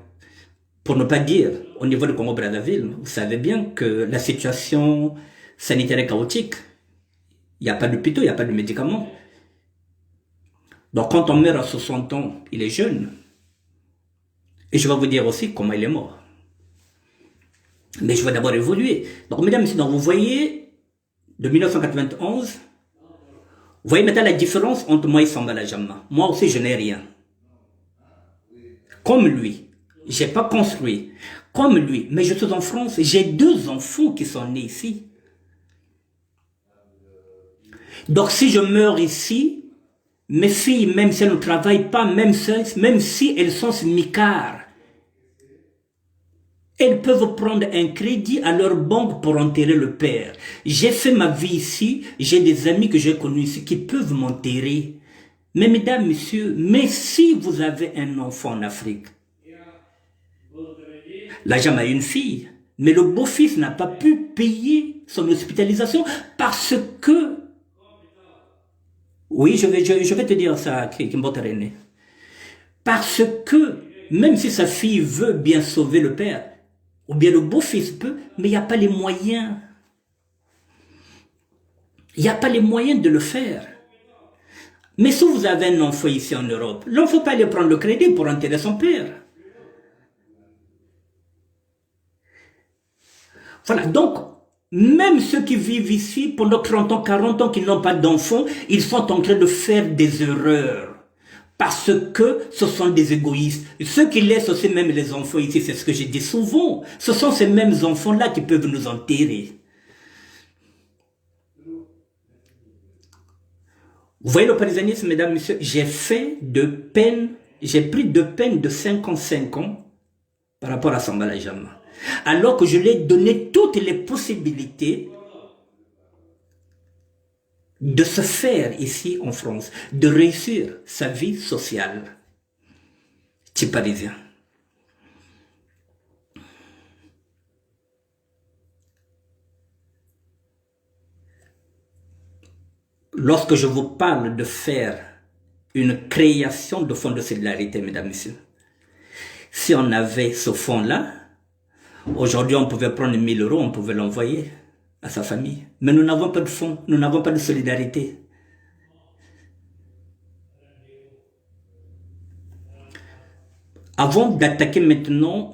Pour ne pas dire, au niveau du Congo-Brazzaville, vous savez bien que la situation sanitaire est chaotique. Il n'y a pas d'hôpitaux, il n'y a pas de médicaments. Donc quand on meurt à 60 ans, il est jeune. Et je vais vous dire aussi comment il est mort. Mais je vais d'abord évoluer. Donc mesdames et messieurs, vous voyez, de 1991, vous voyez maintenant la différence entre moi et Sambala Jamma. Moi aussi, je n'ai rien. Comme lui. Je n'ai pas construit. Comme lui. Mais je suis en France. J'ai 2 enfants qui sont nés ici. Donc si je meurs ici, mes filles, même si elles ne travaillent pas, même si elles sont smicards, elles peuvent prendre un crédit à leur banque pour enterrer le père. J'ai fait ma vie ici, j'ai des amis que j'ai connus ici qui peuvent m'enterrer. Mais mesdames, messieurs, mais si vous avez un enfant en Afrique, la Jam a une fille, mais le beau-fils n'a pas pu payer son hospitalisation parce que... Oui, je vais te dire ça, Kimbotarene. Parce que, même si sa fille veut bien sauver le père, ou bien le beau-fils peut, mais il n'y a pas les moyens. Il n'y a pas les moyens de le faire. Mais si vous avez un enfant ici en Europe, l'enfant ne faut pas aller prendre le crédit pour enterrer son père. Voilà, donc, même ceux qui vivent ici pendant 30 ans, 40 ans, qui n'ont pas d'enfants, ils sont en train de faire des erreurs. Parce que ce sont des égoïstes. Ceux qui laissent aussi même les enfants ici, c'est ce que j'ai dit souvent. Ce sont ces mêmes enfants-là qui peuvent nous enterrer. Vous voyez le parisanisme, mesdames, messieurs, j'ai pris de peine de 55 ans par rapport à Sambala Jamma. Alors que je lui ai donné toutes les possibilités de se faire ici en France, de réussir sa vie sociale. Tu es parisien. lorsque je vous parle de faire une création de fonds de solidarité, mesdames, messieurs, si on avait ce fonds-là, aujourd'hui on pouvait prendre 1000 euros, on pouvait l'envoyer à sa famille. Mais nous n'avons pas de fonds, nous n'avons pas de solidarité. Avant d'attaquer maintenant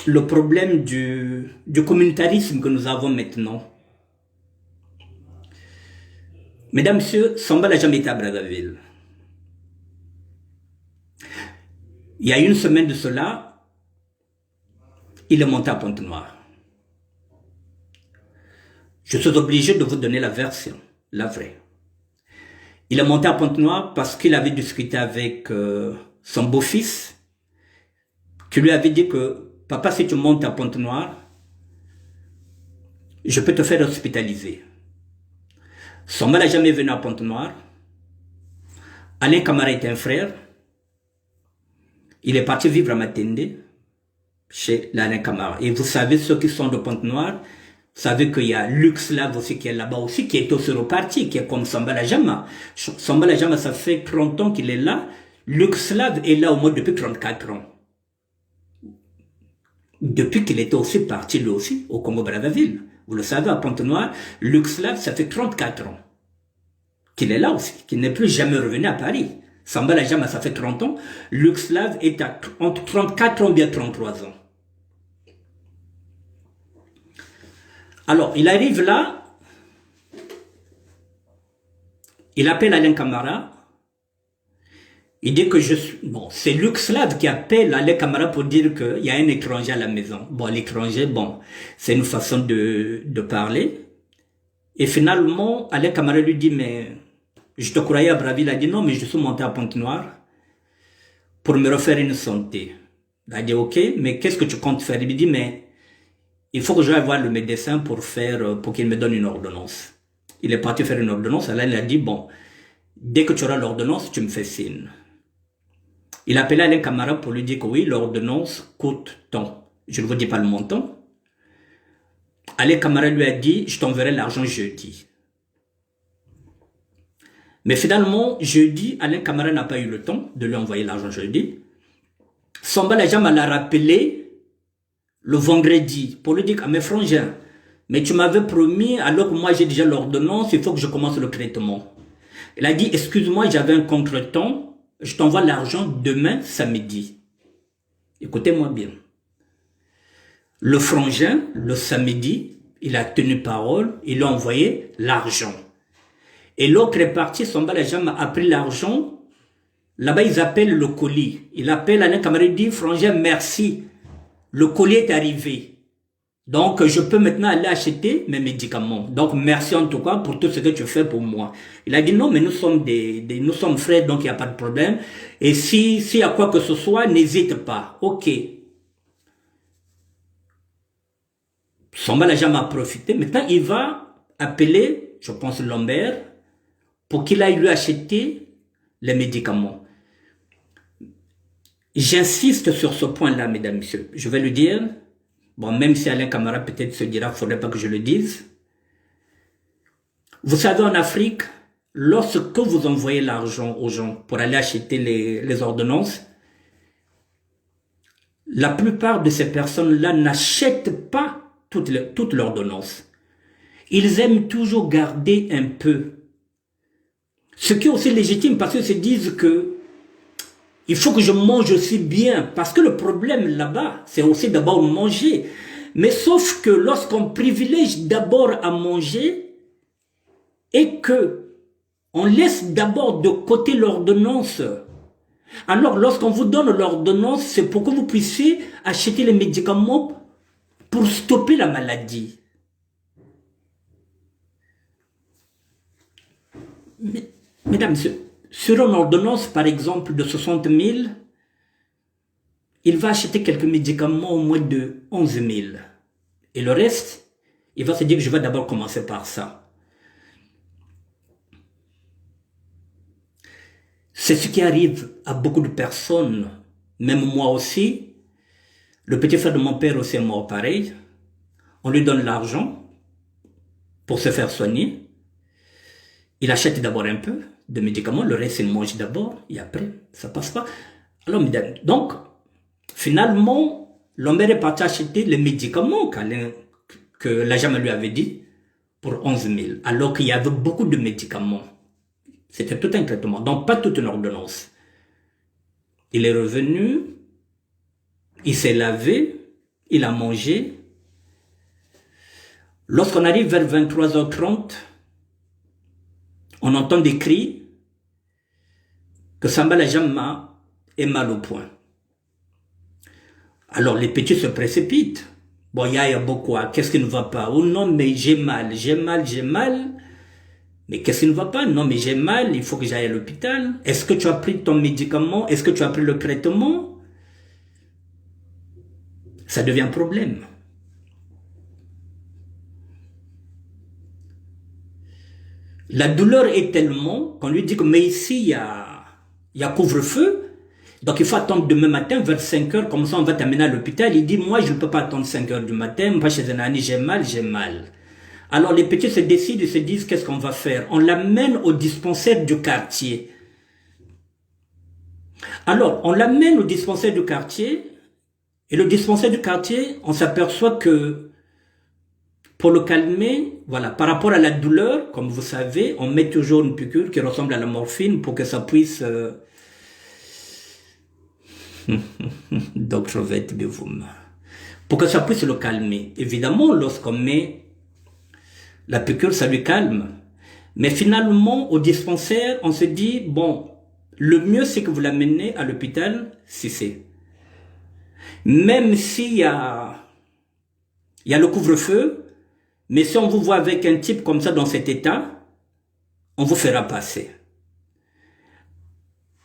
le problème du communautarisme que nous avons maintenant, mesdames, messieurs, Samba n'a jamais été à Brazzaville. Il y a une semaine de cela, il est monté à Pointe-Noire. Je suis obligé de vous donner la version, la vraie. Il est monté à Pointe-Noire parce qu'il avait discuté avec son beau-fils, qui lui avait dit que « Papa, si tu montes à Pointe-Noire, je peux te faire hospitaliser. » Son mari n'a jamais venu à Pointe-Noire. Alain Camara est un frère. Il est parti vivre à Matende, chez Alain Camara. Et vous savez, ceux qui sont de Pointe-Noire, vous savez qu'il y a Luxlav aussi qui est là-bas aussi, qui est aussi reparti, qui est comme Samba Lajama. Samba Lajama, ça fait 30 ans qu'il est là. Luxlav est là au moins depuis 34 ans. Depuis qu'il était aussi parti lui aussi au Congo-Brazzaville. Vous le savez, à Pointe-Noire, Luxlav, ça fait 34 ans qu'il est là aussi, qu'il n'est plus jamais revenu à Paris. Samba Lajama, ça fait 30 ans. Luxlav est entre 34 ans et 33 ans. Alors, il arrive là, il appelle Alain Camara, il dit que je suis... Bon, c'est Luxlav qui appelle Alain Camara pour dire qu'il y a un étranger à la maison. Bon, l'étranger, bon, c'est une façon de parler. Et finalement, Alain Camara lui dit, mais je te croyais à Brazzaville. Il a dit, non, mais je suis monté à Pointe-Noire pour me refaire une santé. Il a dit, ok, mais qu'est-ce que tu comptes faire? Il lui dit, mais il faut que j'aille voir le médecin pour qu'il me donne une ordonnance. Il est parti faire une ordonnance. Alors il a dit, bon, dès que tu auras l'ordonnance, tu me fais signe. Il a appelé Alain Camara pour lui dire que oui, l'ordonnance coûte tant. Je ne vous dis pas le montant. Alain Camara lui a dit, je t'enverrai l'argent jeudi. Mais finalement, jeudi, Alain Camara n'a pas eu le temps de lui envoyer l'argent jeudi. Samba Lajama l'a rappelé le vendredi pour lui dire, à mes frangins, mais tu m'avais promis, alors que moi j'ai déjà l'ordonnance, il faut que je commence le traitement. Il a dit, excuse-moi, j'avais un contretemps, je t'envoie l'argent demain, samedi. Écoutez-moi bien. Le frangin, le samedi, il a tenu parole, il a envoyé l'argent. Et l'autre est parti, Samba Lajama a pris l'argent, là-bas ils appellent le colis. Il appelle Alain Camara, il dit, frangin, merci. Le colis est arrivé. Donc, je peux maintenant aller acheter mes médicaments. Donc, merci en tout cas pour tout ce que tu fais pour moi. Il a dit non, mais nous sommes nous sommes frères, donc il n'y a pas de problème. Et s'il y a quoi que ce soit, n'hésite pas. Ok. Samba n'a jamais profité. Maintenant, il va appeler, je pense, Lambert, pour qu'il aille lui acheter les médicaments. J'insiste sur ce point-là, mesdames, messieurs. Je vais lui dire, bon, même si Alain Camara peut-être se dira, il ne faudrait pas que je le dise. Vous savez, en Afrique, lorsque vous envoyez l'argent aux gens pour aller acheter les ordonnances, la plupart de ces personnes-là n'achètent pas toute l'ordonnance. Ils aiment toujours garder un peu. Ce qui est aussi légitime parce qu'ils se disent que il faut que je mange aussi bien. Parce que le problème là-bas, c'est aussi d'abord manger. Mais sauf que lorsqu'on privilège d'abord à manger et que on laisse d'abord de côté l'ordonnance. Alors lorsqu'on vous donne l'ordonnance, c'est pour que vous puissiez acheter les médicaments pour stopper la maladie. Mesdames, messieurs, sur une ordonnance, par exemple, de 60 000, il va acheter quelques médicaments au moins de 11 000. Et le reste, il va se dire que je vais d'abord commencer par ça. C'est ce qui arrive à beaucoup de personnes, même moi aussi. Le petit frère de mon père aussi est mort pareil. On lui donne l'argent pour se faire soigner. Il achète d'abord un peu de médicaments, le reste il mange d'abord, et après, ça passe pas. Alors, mesdames, donc, finalement, l'homme est parti acheter les médicaments que la Jama lui avait dit pour 11 000, alors qu'il y avait beaucoup de médicaments. C'était tout un traitement, donc pas toute une ordonnance. Il est revenu, il s'est lavé, il a mangé. Lorsqu'on arrive vers 23h30, on entend des cris que Samba la Jamma est mal au point. Alors les petits se précipitent. Bon, il y a beaucoup, qu'est-ce qui ne va pas? Oh non, mais j'ai mal, j'ai mal, j'ai mal. Mais qu'est-ce qui ne va pas? Non, mais j'ai mal, il faut que j'aille à l'hôpital. Est-ce que tu as pris ton médicament? Est-ce que tu as pris le traitement? Ça devient un problème. La douleur est tellement qu'on lui dit que mais ici il y a couvre-feu, donc il faut attendre demain matin vers 5 heures, comme ça on va t'amener à l'hôpital. Il dit moi je ne peux pas attendre 5 heures du matin, moi chez un ami j'ai mal, j'ai mal. Alors les petits se décident, ils se disent qu'est-ce qu'on va faire? On l'amène au dispensaire du quartier. Alors on l'amène au dispensaire du quartier, et le dispensaire du quartier, on s'aperçoit que pour le calmer, voilà, par rapport à la douleur, comme vous savez, on met toujours une piqûre qui ressemble à la morphine pour que ça puisse... pour que ça puisse le calmer. Évidemment, lorsqu'on met la piqûre, ça lui calme. Mais finalement, au dispensaire, on se dit, bon, le mieux c'est que vous l'amenez à l'hôpital, si c'est. Même s'il y a le couvre-feu, mais si on vous voit avec un type comme ça dans cet état, on vous fera passer.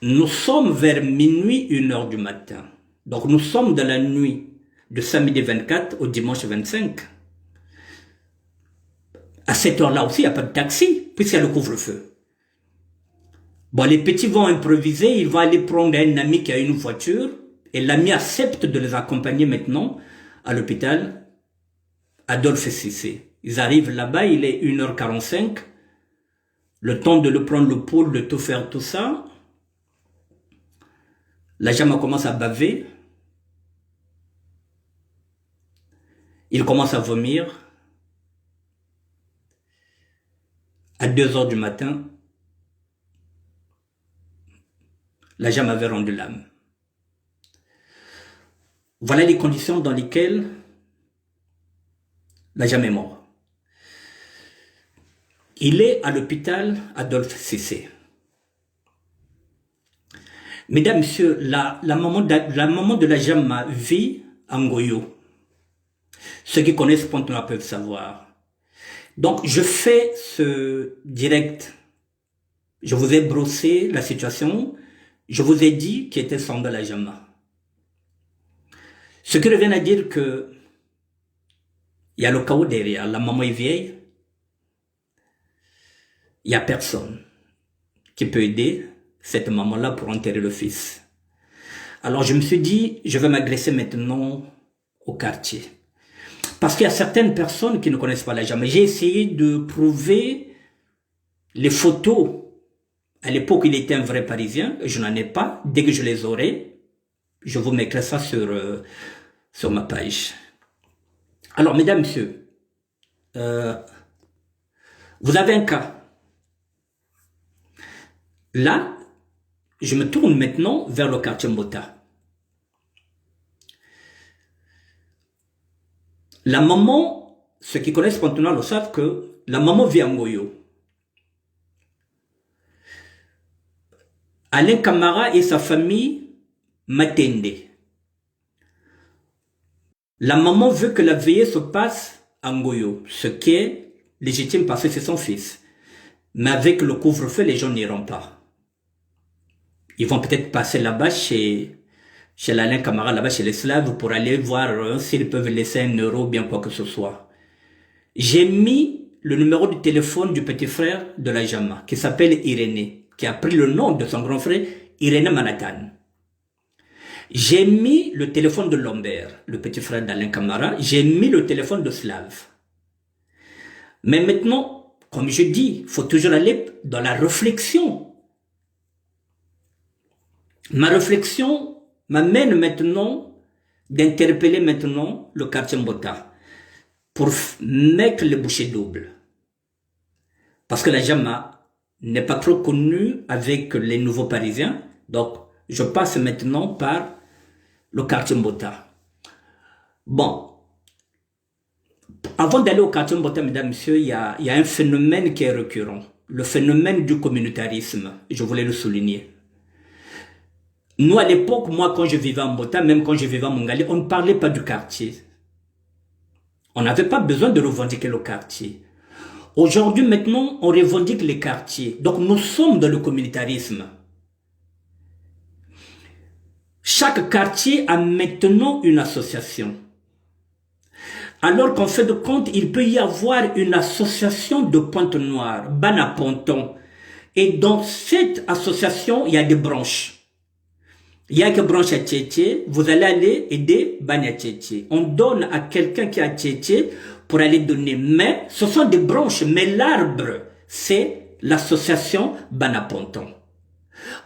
Nous sommes vers minuit, 1h du matin. Donc nous sommes dans la nuit de samedi 24 au dimanche 25. À cette heure-là aussi, il n'y a pas de taxi, puisqu'il y a le couvre-feu. Bon, les petits vont improviser, ils vont aller prendre un ami qui a une voiture, et l'ami accepte de les accompagner maintenant à l'hôpital Adolphe Cissé. Ils arrivent là-bas, il est 1h45, le temps de le prendre le pouls, de tout faire, tout ça. La Jama commence à baver, il commence à vomir. À 2h du matin, la Jama avait rendu l'âme. Voilà les conditions dans lesquelles la Jama est mort. Il est à l'hôpital Adolphe Cissé. Mesdames, Messieurs, la maman de la Jama vit à Ngoyo. Ceux qui connaissent Pontenoy peuvent savoir. Donc, je fais ce direct. Je vous ai brossé la situation. Je vous ai dit qui était Samba la Jama. Ce qui revient à dire que il y a le chaos derrière. La maman est vieille. Il n'y a personne qui peut aider cette maman-là pour enterrer le fils. Alors je me suis dit, je vais m'agresser maintenant au quartier. Parce qu'il y a certaines personnes qui ne connaissent pas la Jama. J'ai essayé de prouver les photos. À l'époque, il était un vrai Parisien. Je n'en ai pas. Dès que je les aurai, je vous mettrai ça sur ma page. Alors, mesdames, messieurs, vous avez un cas. Là, je me tourne maintenant vers le quartier Mbota. La maman, ceux qui connaissent Pontenoy le savent que la maman vit à Ngoyo. Alain Camara et sa famille Matende. La maman veut que la veillée se passe à Ngoyo, ce qui est légitime parce que c'est son fils. Mais avec le couvre-feu, les gens n'iront pas. Ils vont peut-être passer là-bas chez l'Alain Camara, là-bas chez les Slaves, pour aller voir s'ils peuvent laisser 1 euro ou bien quoi que ce soit. J'ai mis le numéro de téléphone du petit frère de la Jama, qui s'appelle Irénée, qui a pris le nom de son grand frère, Irénée Manhattan. J'ai mis le téléphone de Lombert, le petit frère d'Alain Camara. J'ai mis le téléphone de Slave. Mais maintenant, comme je dis, il faut toujours aller dans la réflexion. Ma réflexion m'amène maintenant d'interpeller maintenant le quartier Mbota pour mettre les bouchées doubles. Parce que la Jama n'est pas trop connue avec les nouveaux Parisiens. Donc, je passe maintenant par le quartier Mbota. Bon, avant d'aller au quartier Mbota, mesdames, messieurs, il y a un phénomène qui est récurrent. Le phénomène du communautarisme. Je voulais le souligner. Nous, à l'époque, moi, quand je vivais en Mbota, même quand je vivais à Mongali, on ne parlait pas du quartier. On n'avait pas besoin de revendiquer le quartier. Aujourd'hui, maintenant, on revendique les quartiers. Donc, nous sommes dans le communautarisme. Chaque quartier a maintenant une association. Alors qu'en fait de compte, il peut y avoir une association de Pointe-Noire, Bana-Ponton. Et dans cette association, il y a des branches. Il y a que branche à Tchétché, vous allez aller aider Bana Tchétché. On donne à quelqu'un qui a Tchétché pour aller donner. Mais ce sont des branches, mais l'arbre, c'est l'association Bana Ponton.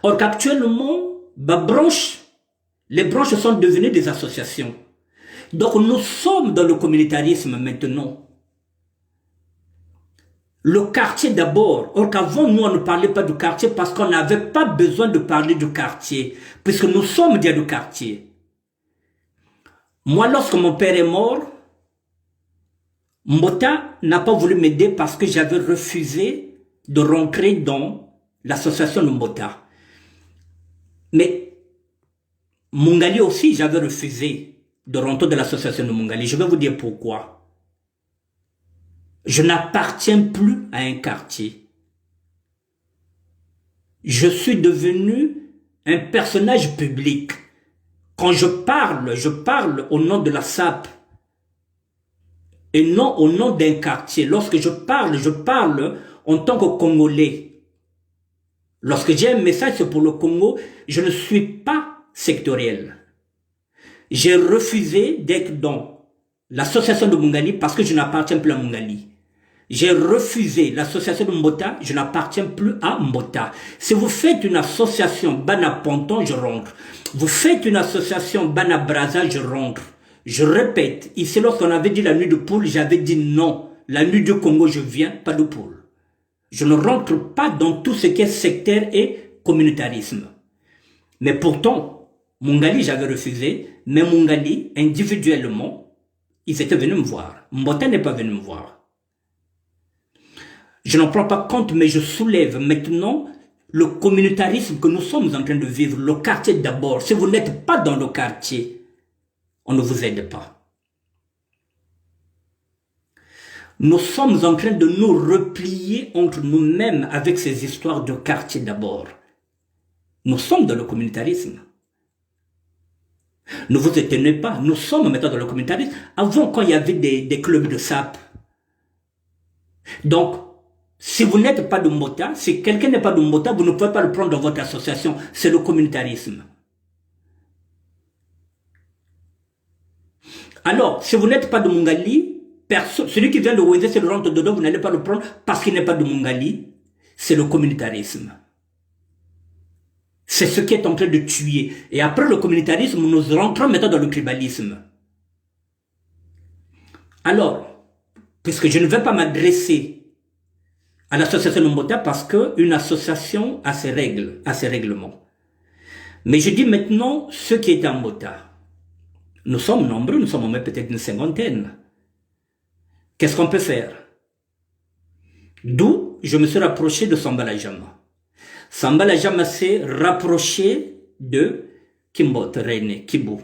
Or qu'actuellement, les branches sont devenues des associations. Donc nous sommes dans le communautarisme maintenant. Le quartier d'abord. Or qu'avant, nous, on ne parlait pas du quartier parce qu'on n'avait pas besoin de parler du quartier. Puisque nous sommes déjà du quartier. Moi, lorsque mon père est mort, Mbota n'a pas voulu m'aider parce que j'avais refusé de rentrer dans l'association de Mbota. Mais Mongali aussi, j'avais refusé de rentrer dans l'association de Mongali. Je vais vous dire pourquoi. Je n'appartiens plus à un quartier. Je suis devenu un personnage public. Quand je parle au nom de la SAP et non au nom d'un quartier. Lorsque je parle en tant que Congolais. Lorsque j'ai un message, c'est pour le Congo, je ne suis pas sectoriel. J'ai refusé d'être dans l'association de Mongali parce que je n'appartiens plus à Mongali. J'ai refusé l'association de Mbota, je n'appartiens plus à Mbota. Si vous faites une association Bana Ponton, je rentre. Vous faites une association Bana Braza, je rentre. Je répète, ici lorsqu'on avait dit la nuit de poule, j'avais dit non. La nuit du Congo, je viens, pas de poule. Je ne rentre pas dans tout ce qui est sectaire et communautarisme. Mais pourtant, Mongali, j'avais refusé, mais Mongali, individuellement, ils étaient venus me voir. Mbota n'est pas venu me voir. Je n'en prends pas compte, mais je soulève maintenant le communautarisme que nous sommes en train de vivre. Le quartier d'abord. Si vous n'êtes pas dans le quartier, on ne vous aide pas. Nous sommes en train de nous replier entre nous-mêmes avec ces histoires de quartier d'abord. Nous sommes dans le communautarisme. Ne vous étonnez pas, nous sommes maintenant dans le communautarisme. Avant, quand il y avait des clubs de SAP. Donc, si vous n'êtes pas de Mbota, si quelqu'un n'est pas de Mbota, vous ne pouvez pas le prendre dans votre association. C'est le communautarisme. Alors, si vous n'êtes pas de Mongali, celui qui vient de Wenzé, c'est le rentre dedans, vous n'allez pas le prendre parce qu'il n'est pas de Mongali. C'est le communautarisme. C'est ce qui est en train de tuer. Et après le communautarisme, nous rentrons maintenant dans le tribalisme. Alors, puisque je ne vais pas m'adresser à l'association de Mbota parce qu'une association a ses règles, a ses règlements. Mais je dis maintenant ceux qui étaient en Mbota. Nous sommes nombreux, nous sommes peut-être une cinquantaine. Qu'est-ce qu'on peut faire? D'où je me suis rapproché de Sambala Jama. Sambala Jama s'est rapproché de Kimbot René, Kibou.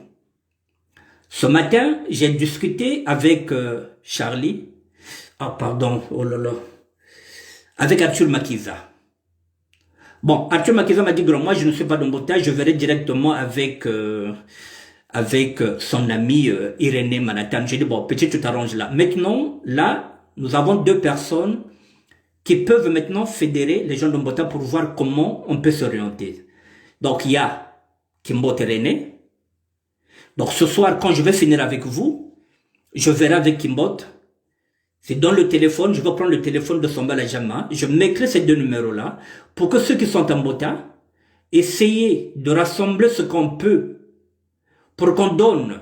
Ce matin, j'ai discuté avec Charlie. Ah pardon, oh là là. Avec Arthur Makiza. Bon, Arthur Makiza m'a dit, moi je ne suis pas dans Mbota, je verrai directement avec son ami Irénée Manhattan. J'ai dit, bon, petit, tu t'arranges là. Maintenant, là, nous avons deux personnes qui peuvent maintenant fédérer les gens de Mbota pour voir comment on peut s'orienter. Donc, il y a Kimbo René. Donc, ce soir, quand je vais finir avec vous, je verrai avec Kimbot C'est dans le téléphone, je vais prendre le téléphone de Sambala Jama, je m'écris ces deux numéros-là, pour que ceux qui sont en Bota, essayez de rassembler ce qu'on peut, pour qu'on donne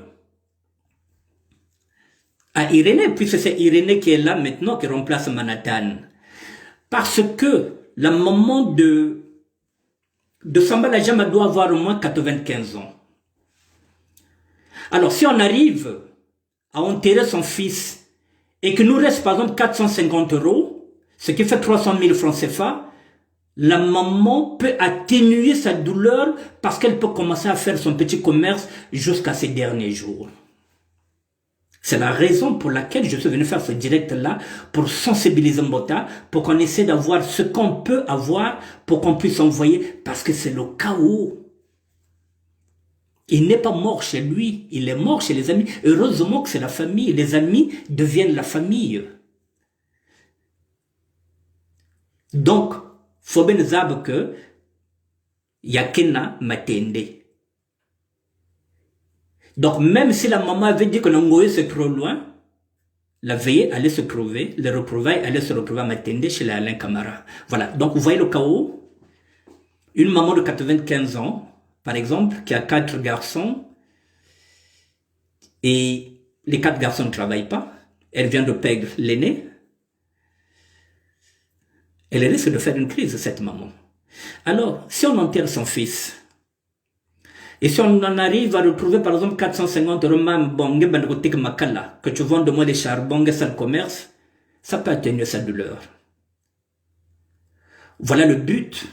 à Irénée, puisque c'est Irénée qui est là maintenant, qui remplace Manhattan. Parce que la maman de Sambala Jama doit avoir au moins 95 ans. Alors si on arrive à enterrer son fils, et qu'il nous reste par exemple 450 €, ce qui fait 300 000 francs CFA, la maman peut atténuer sa douleur parce qu'elle peut commencer à faire son petit commerce jusqu'à ses derniers jours. C'est la raison pour laquelle je suis venu faire ce direct-là, pour sensibiliser Mbota, pour qu'on essaie d'avoir ce qu'on peut avoir, pour qu'on puisse envoyer, parce que c'est le chaos. Il n'est pas mort chez lui, il est mort chez les amis. Heureusement que c'est la famille, les amis deviennent la famille. Donc, faut bien savoir que Yakena Matende. Donc, même si la maman avait dit que Nangoye c'est trop loin, la veillée allait se trouver, les reprouvailles allaient se retrouver à Matende chez Alain Camara. Voilà, donc vous voyez le chaos. Une maman de 95 ans, par exemple, qui a 4 garçons, et les 4 garçons ne travaillent pas, elle vient de perdre l'aîné, elle risque de faire une crise, cette maman. Alors, si on enterre son fils, et si on en arrive à retrouver par exemple 450 € que tu vends de moi des charbons et ça le commerce, ça peut atténuer sa douleur. Voilà le but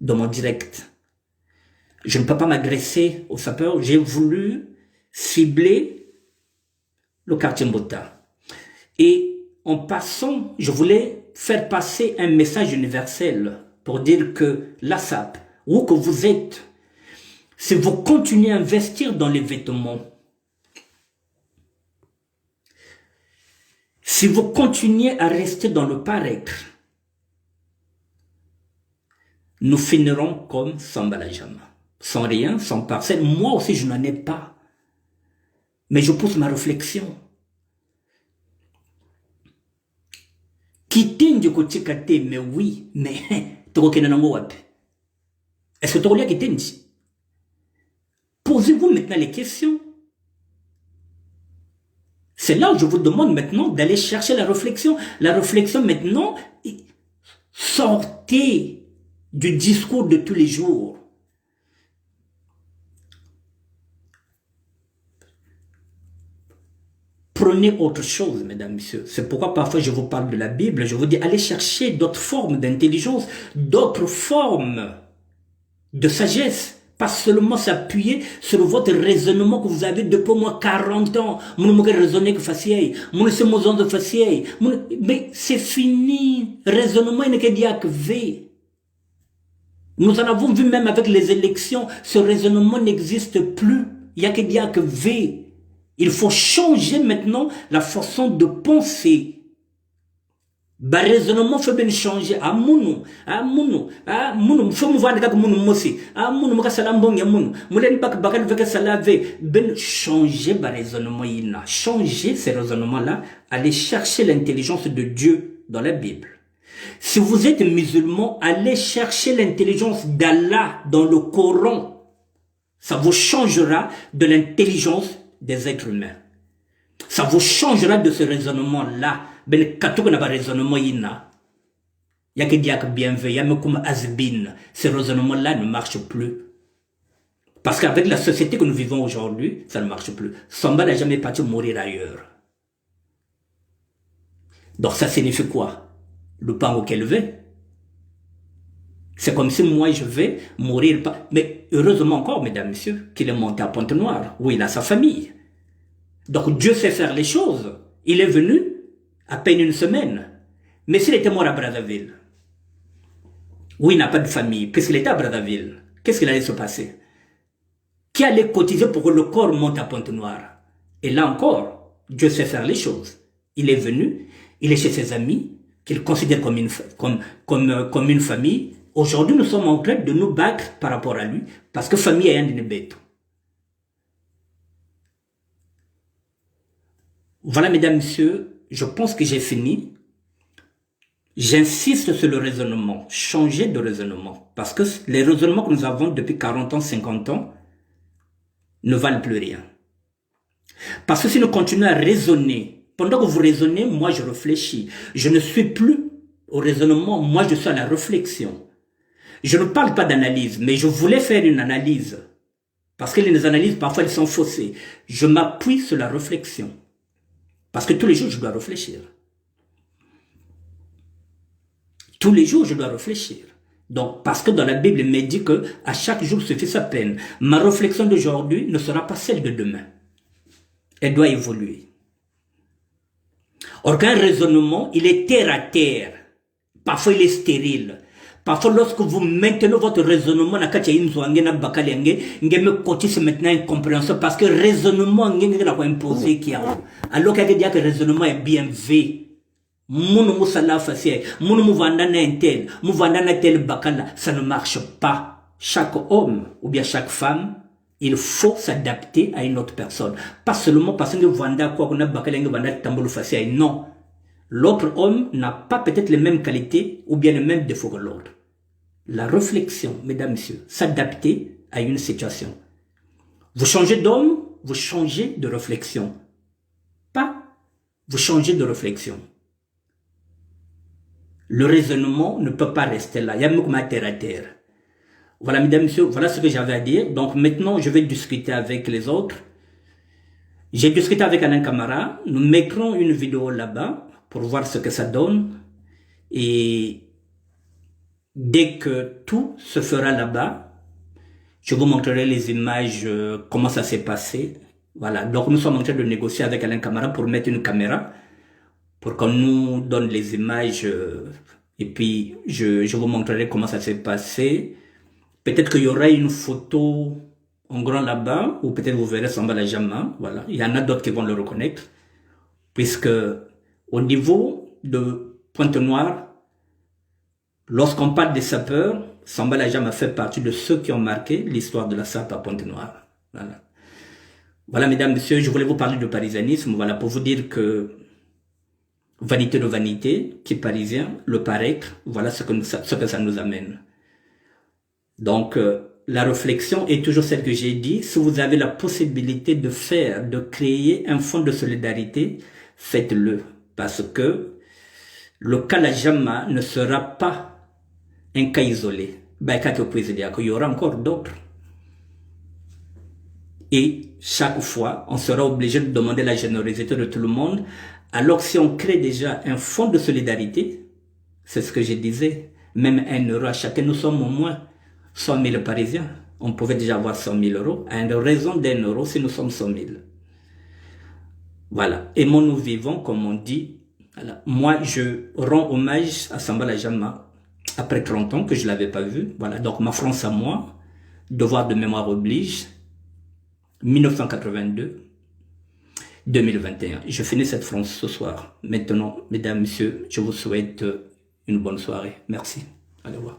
de mon direct. Je ne peux pas m'agresser aux sapeurs, j'ai voulu cibler le quartier Mbota. Et en passant, je voulais faire passer un message universel pour dire que l'ASAP, où que vous êtes, si vous continuez à investir dans les vêtements, si vous continuez à rester dans le paraître, nous finirons comme Sambala Jama. Sans rien, sans parcelle. Moi aussi, je n'en ai pas. Mais je pousse ma réflexion. Quitter du côté Kate, mais oui, mais est-ce que tu as dit? Posez-vous maintenant les questions. C'est là où je vous demande maintenant d'aller chercher la réflexion. La réflexion maintenant, sortez du discours de tous les jours. Prenez autre chose, mesdames, messieurs. C'est pourquoi parfois je vous parle de la Bible. Je vous dis, allez chercher d'autres formes d'intelligence, d'autres formes de sagesse. Pas seulement s'appuyer sur votre raisonnement que vous avez depuis au moins 40 ans. Mais c'est fini. Raisonnement n'est que diacvé. Nous en avons vu même avec les élections. Ce raisonnement n'existe plus. Il n'y a que diacvé. Il faut changer maintenant la façon de penser. Le raisonnement faut bien changer. Faut me voir de mossi. Changer le raisonnement. Changer ces raisonnements-là. Allez chercher l'intelligence de Dieu dans la Bible. Si vous êtes musulman, allez chercher l'intelligence d'Allah dans le Coran. Ça vous changera de l'intelligence des êtres humains. Ça vous changera de ce raisonnement-là. Ben katou na ba raisonnement yina. Ya que dia que bienveillant, mais comme azbin, ce raisonnement-là ne marche plus. Parce qu'avec la société que nous vivons aujourd'hui, ça ne marche plus. Samba n'a jamais parti mourir ailleurs. Donc ça signifie quoi? Le pain auquel veut. C'est comme si moi je vais mourir. Mais heureusement encore, mesdames, messieurs, qu'il est monté à Pointe-Noire, où il a sa famille. Donc Dieu sait faire les choses. Il est venu à peine une semaine. Mais s'il était mort à Brazzaville, où il n'a pas de famille, puisqu'il était à Brazzaville, qu'est-ce qu'il allait se passer? Qui allait cotiser pour que le corps monte à Pointe-Noire? Et là encore, Dieu sait faire les choses. Il est venu, il est chez ses amis, qu'il considère comme une famille. Aujourd'hui, nous sommes en train de nous battre par rapport à lui, parce que famille est un des bêtes. Voilà, mesdames, messieurs, je pense que j'ai fini. J'insiste sur le raisonnement, changer de raisonnement. Parce que les raisonnements que nous avons depuis 40 ans, 50 ans, ne valent plus rien. Parce que si nous continuons à raisonner, pendant que vous raisonnez, moi je réfléchis. Je ne suis plus au raisonnement, moi je suis à la réflexion. Je ne parle pas d'analyse, mais je voulais faire une analyse. Parce que les analyses, parfois, elles sont faussées. Je m'appuie sur la réflexion. Parce que tous les jours, je dois réfléchir. Tous les jours, je dois réfléchir. Donc, parce que dans la Bible, il me dit que à chaque jour suffit sa peine. Ma réflexion d'aujourd'hui ne sera pas celle de demain. Elle doit évoluer. Or, qu'un raisonnement, il est terre à terre. Parfois, il est stérile. Parfois, lorsque vous maintenez votre raisonnement, c'est maintenant incompréhensible parce que raisonnement, imposé qui a. Alors qu'il y a dit que le raisonnement est bien fait. Ça ne marche pas. Chaque homme ou bien chaque femme, il faut s'adapter à une autre personne. Pas seulement parce que vous non. L'autre homme n'a pas peut-être les mêmes qualités ou bien les mêmes défauts que l'autre. La réflexion, mesdames, messieurs, s'adapter à une situation. Vous changez d'homme, vous changez de réflexion. Pas, vous changez de réflexion. Le raisonnement ne peut pas rester là. Il y a même terre à terre. Voilà, mesdames, messieurs, voilà ce que j'avais à dire. Donc maintenant, je vais discuter avec les autres. J'ai discuté avec Alain Camara. Nous mettrons une vidéo là-bas pour voir ce que ça donne. Et dès que tout se fera là-bas, je vous montrerai les images, comment ça s'est passé. Voilà, donc nous sommes en train de négocier avec Alain Camara pour mettre une caméra, pour qu'on nous donne les images, et puis je vous montrerai comment ça s'est passé. Peut-être qu'il y aura une photo en grand là-bas, ou peut-être vous verrez Samba Jama. Voilà, il y en a d'autres qui vont le reconnaître, puisque au niveau de Pointe-Noire, lorsqu'on parle des sapeurs, Samba Jama fait partie de ceux qui ont marqué l'histoire de la SAP à Pointe-Noire. Voilà. Voilà, mesdames, messieurs, je voulais vous parler de parisianisme, voilà, pour vous dire que vanité de vanité, qui est parisien, le paraître, voilà ce que ça nous amène. Donc, la réflexion est toujours celle que j'ai dit. Si vous avez la possibilité de créer un fonds de solidarité, faites-le. Parce que le cas Jama ne sera pas un cas isolé. Il y aura encore d'autres. Et chaque fois, on sera obligé de demander la générosité de tout le monde. Alors que si on crée déjà un fonds de solidarité, c'est ce que je disais, même 1 euro à chacun, nous sommes au moins 100 000 Parisiens. On pouvait déjà avoir 100 000 euros. À une raison d'1 euro si nous sommes 100 000. Voilà. Aimons-nous vivons, comme on dit. Voilà. Moi, je rends hommage à Samba Jama après 30 ans que je ne l'avais pas vu. Voilà. Donc, ma France à moi, devoir de mémoire oblige. 1982, 2021. Je finis cette France ce soir. Maintenant, mesdames, messieurs, je vous souhaite une bonne soirée. Merci. Allez voir.